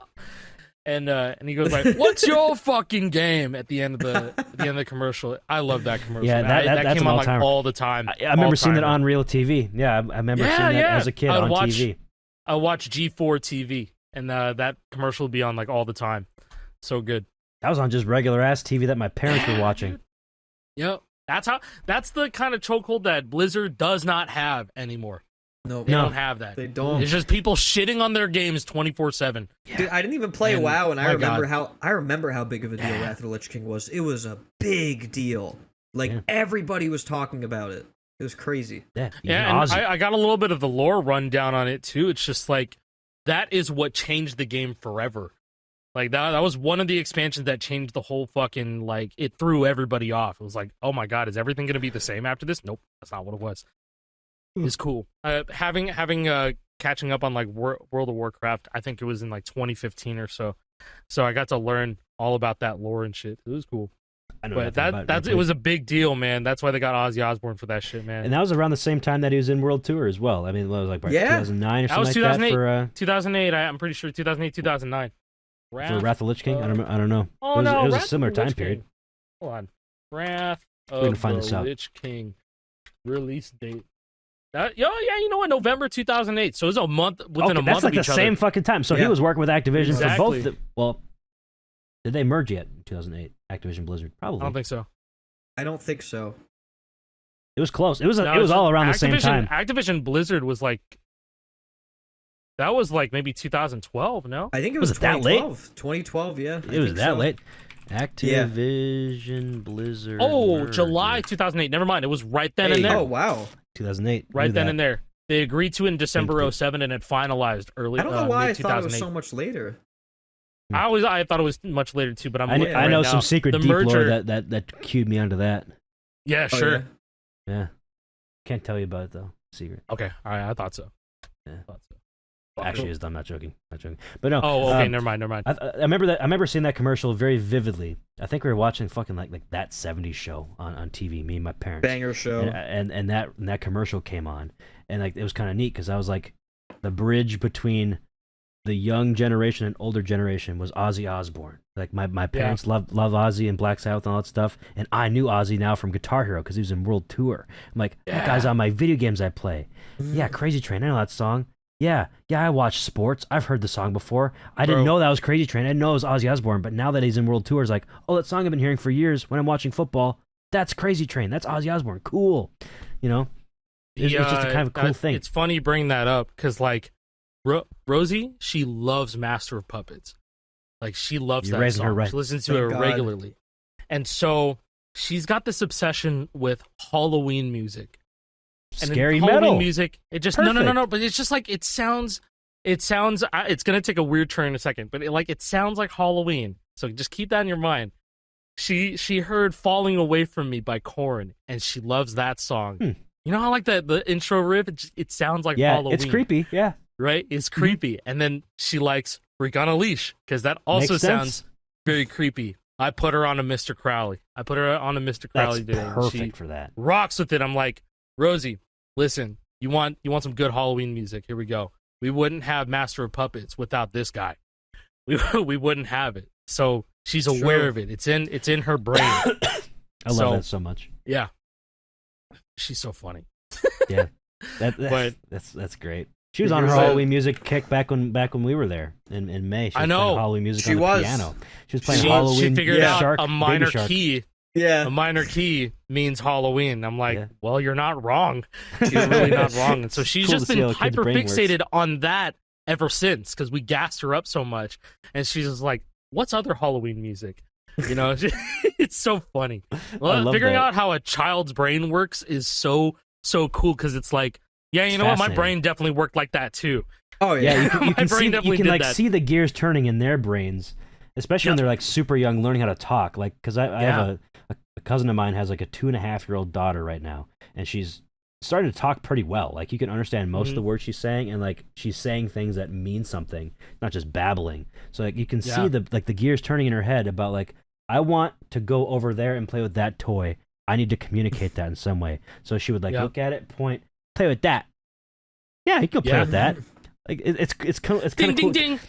And he goes like, "What's your fucking game?" At the end of the commercial. I love that commercial.
Yeah,
man.
that's
came
an
on like
all-timer.
all the time.
I remember seeing it
All-timer.
on real TV. Yeah, I remember seeing that as a kid
I would
on
watch,
TV.
I watch G4 TV, and that commercial would be on like all the time. So good.
That was on just regular ass TV that my parents were watching.
Yep. That's the kind of chokehold that Blizzard does not have anymore.
No,
They don't have that.
they don't.
It's just people shitting on their games 24/7.
Dude, I didn't even play
And,
WoW, and
my God.
I remember how big of a deal Wrath of the Lich King was. It was a big deal. Like
Yeah.
everybody was talking about it. It was crazy.
Yeah,
Yeah, and
Ozzy.
I got a little bit of the lore rundown on it too. It's just like that is what changed the game forever. Like that was one of the expansions that changed the whole fucking like it threw everybody off. It was like, oh my god, is everything gonna be the same after this? Nope, that's not what it was. It's cool. Having catching up on like World of Warcraft. I think it was in like 2015 or so. So I got to learn all about that lore and shit. It was cool.
I know
But
nothing about
it was a big deal, man. That's why they got Ozzy Osbourne for that shit, man.
and that was around the same time that he was in World Tour as well. I mean, what was it, like
Yeah.
2009 or
That was
something like that
2008.
for
2008. I'm pretty sure 2008, 2009.
Wrath of the Lich King. I don't know.
Oh
it was,
no,
it was
Wrath
a similar
of the Lich
time period.
King. Hold on, Wrath
gonna
of
find
the
this out.
Lich King release date. Yeah, you know what? November 2008. So it was a month within a
Okay,
month
that's like
of
the
each other.
same fucking time. So he
Yeah.
was working with Activision
Exactly.
for both. Well, did they merge yet in 2008? Activision Blizzard, probably.
I don't think so.
I don't think so.
It was close. It was
No,
it was all around the same
Activision-
time.
Activision Blizzard was like That was like maybe 2012, no?
I think it was
Was it that late?
2012, yeah.
It was that late. Activision Blizzard.
Oh,
merger.
July 2008. Never mind. It was right then and there.
Oh, wow.
2008.
Right
Knew
then
that.
and there. They agreed to it in December
Thank you.
07 and it finalized early.
I don't know why I thought it was
mid-2008.
so much later.
I thought it was much later too, but I'm looking
I
right
know
now.
some secret
The
deep lore
merger-
that cued me onto that.
Yeah,
Oh,
sure.
yeah?
Yeah. Can't tell you about it though. Secret.
Okay, all right. I thought so.
Yeah.
I thought so.
Actually, is I'm not joking. Not joking. But no.
Oh, okay. Never mind.
I remember that. I remember seeing that commercial very vividly. I think we were watching fucking like that '70s show on TV. Me and my parents.
Banger show.
And that commercial came on, and like it was kind of neat because I was like, the bridge between the young generation and older generation was Ozzy Osbourne. Like my parents love Ozzy and Black Sabbath and all that stuff, and I knew Ozzy now from Guitar Hero because he was in World Tour. I'm like, that guy's on my video games I play. Yeah, Crazy Train. I know that song. Yeah, I watch sports. I've heard the song before. I didn't know that was Crazy Train. I didn't know it was Ozzy Osbourne, but now that he's in World Tour, it's like, oh, that song I've been hearing for years when I'm watching football. That's Crazy Train. That's Ozzy Osbourne. Cool. You know? It's just a kind of a cool thing.
It's funny you bring that up because, like, Rosie, she loves Master of Puppets. Like, she loves
You're
that
raising
song.
her right.
She listens to
Thank
it
God.
regularly. And so she's got this obsession with Halloween music. And
Scary
in Halloween
metal.
music, it just
Perfect.
no, but it's just like it sounds. It's gonna take a weird turn in a second, but it sounds like Halloween. So just keep that in your mind. She heard "Falling Away from Me" by Korn, and she loves that song. You know how like the intro riff, it sounds like Halloween.
It's creepy. Yeah,
right? It's creepy, and then she likes "Freak on a Leash" because that also
Makes sense.
sounds very creepy. I put her on a Mr. Crowley.
that's
today. and
perfect
she
for that.
rocks with it. I'm like, Rosie, listen, you want some good Halloween music? Here we go. We wouldn't have Master of Puppets without this guy. We wouldn't have it. So she's aware of it. It's in her brain.
I love that so much.
Yeah, she's so funny.
Yeah,
But-
that's great. She was on her
Here's a-
Halloween music kick back when we were there in May. She was
I know.
playing Halloween music
She
on the
was.
piano. She was playing
She
Halloween.
figured
Shark,
out a
Baby
minor
Shark.
key.
Yeah.
A minor key means Halloween. I'm like,
Yeah.
well, you're not wrong. You're really not wrong. And so she's
Cool
just
to see how
been
a kid's
hyper
brain works.
fixated on that ever since because we gassed her up so much. And she's just like, what's other Halloween music? You know, it's so funny. Well,
love
figuring
that.
out how a child's brain works is so cool because it's like, yeah, you know what? My
fascinating.
brain definitely worked like that too.
Oh, yeah.
Yeah, you
My
can
brain
see,
definitely
you can
did
like
that.
see the gears turning in their brains, especially when they're like super young, learning how to talk. Like, because I have a cousin of mine has like a 2.5-year-old daughter right now, and she's started to talk pretty well. Like, you can understand most of the words she's saying, and like she's saying things that mean something, not just babbling. So like you can see the gears turning in her head about like, I want to go over there and play with that toy. I need to communicate that in some way. So she would like look at it, point, play with that. Yeah, you can play with that. Like it's kind of
Ding,
cool.
ding, ding.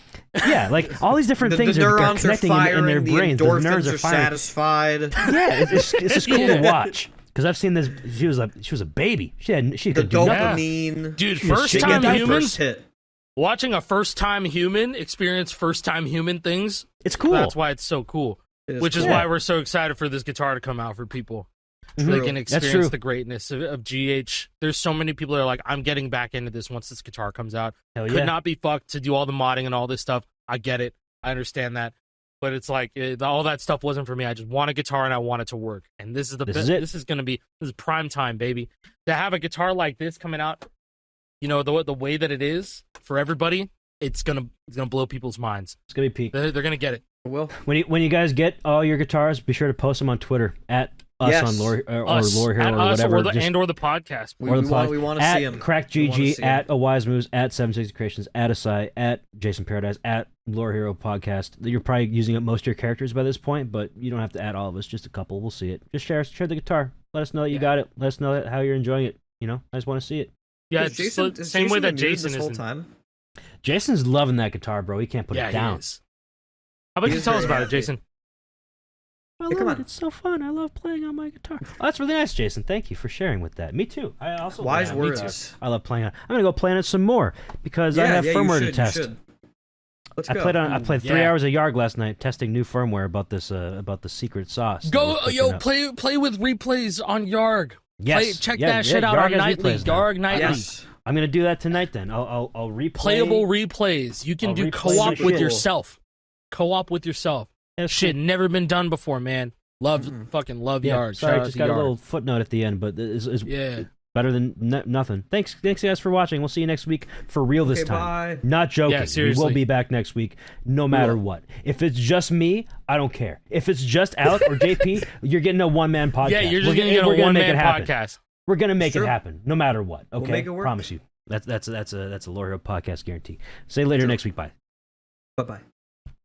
Yeah, like all these different things
the
are
neurons
connecting
are firing,
in their
the
brains. The
endorphins
nerves
are
are firing.
satisfied.
Yeah, it's just cool to
Yeah.
watch. Because I've seen this. She was a baby. She
The
could do nothing.
dopamine.
Dude,
She was
first
shaking
time
that
humans
First hit.
watching a first time human experience first time human things.
It's cool.
That's why it's so cool.
It
Which is
cool.
why we're so excited for this guitar to come out for people. So
Mhm.
they can
That's
experience
true.
the greatness of GH. There's so many people that are like, I'm getting back into this once this guitar comes out.
Hell
Could
yeah.
not be fucked to do all the modding and all this stuff. I get it. I understand that. But it's like, all that stuff wasn't for me. I just want a guitar and I want it to work. And this is the
This
best.
is it.
This is prime time, baby. To have a guitar like this coming out, you know, the way that it is for everybody, it's gonna blow people's minds.
It's gonna be peak.
They're gonna get it.
Well,
When you guys get all your guitars, be sure to post them on Twitter at us
Yes.
on Lore or
Us,
Lore Hero
at
or
us,
whatever.
or the,
Just-
and or the podcast.
we,
or the
we want,
pod-
we want to
at
see him.
Cracked
We wanna
GG,
see 'em.
at A Wise Moves, at 760 Creations, at Acai, at JasonParadise, at Lore Hero Podcast. You're probably using up most of your characters by this point, but you don't have to add all of us, just a couple. We'll see it. Just share the guitar. Let us know that you got it. Let us know how you're enjoying it. You know, I just want to see it.
Yeah,
Has
it's
Jason,
the
has
same way
Jason
that
been muted
Jason
this
is.
whole time.
Jason's loving that guitar, bro. He can't put
Yeah,
it down.
he is. How about
He
you
is
tell us
very
about it,
happy.
Jason?
I
Hey, come
love it.
on.
It's so fun. I love playing on my guitar. Oh, that's really nice, Jason. Thank you for sharing with that. Me too. I also
Wise
love that
words.
guitar. I love playing on. I'm gonna go play on it some more because I have
you
firmware
should,
to test.
You should. Let's
I
go.
played 3
Yeah.
hours of YARG last night testing new firmware about this about the secret sauce. that we're cooking up.
play with replays on YARG.
Yes.
Check
Yeah,
that shit out
YARG
on
has
Nightly.
replays now.
YARG Nightly.
Yes.
I'm gonna do that tonight. Then I'll replay
Playable replays. You can
I'll
do
replay
co-op
my
with
shit.
yourself. Co-op with yourself. Shit, never been done before, man. Fucking love
Yeah,
YARG.
sorry,
Shout out
just
to
got a
YARG.
little footnote at the end, but it's
Yeah.
better than nothing. Thanks guys for watching. We'll see you next week for real this
Okay,
time.
bye.
Not joking.
Yeah,
We will
seriously.
be back next week, no matter what. If it's just me, I don't care. If it's just Alec or JP, you're getting a one-man podcast.
Yeah, you're just
We're
gonna get a
we're gonna make
one-man
it happen.
podcast.
We're gonna make it
Sure.
happen, no matter what. Okay,
make it work.
promise you. That's a Lord Hero podcast guarantee. Say later next week. Bye.
Bye bye.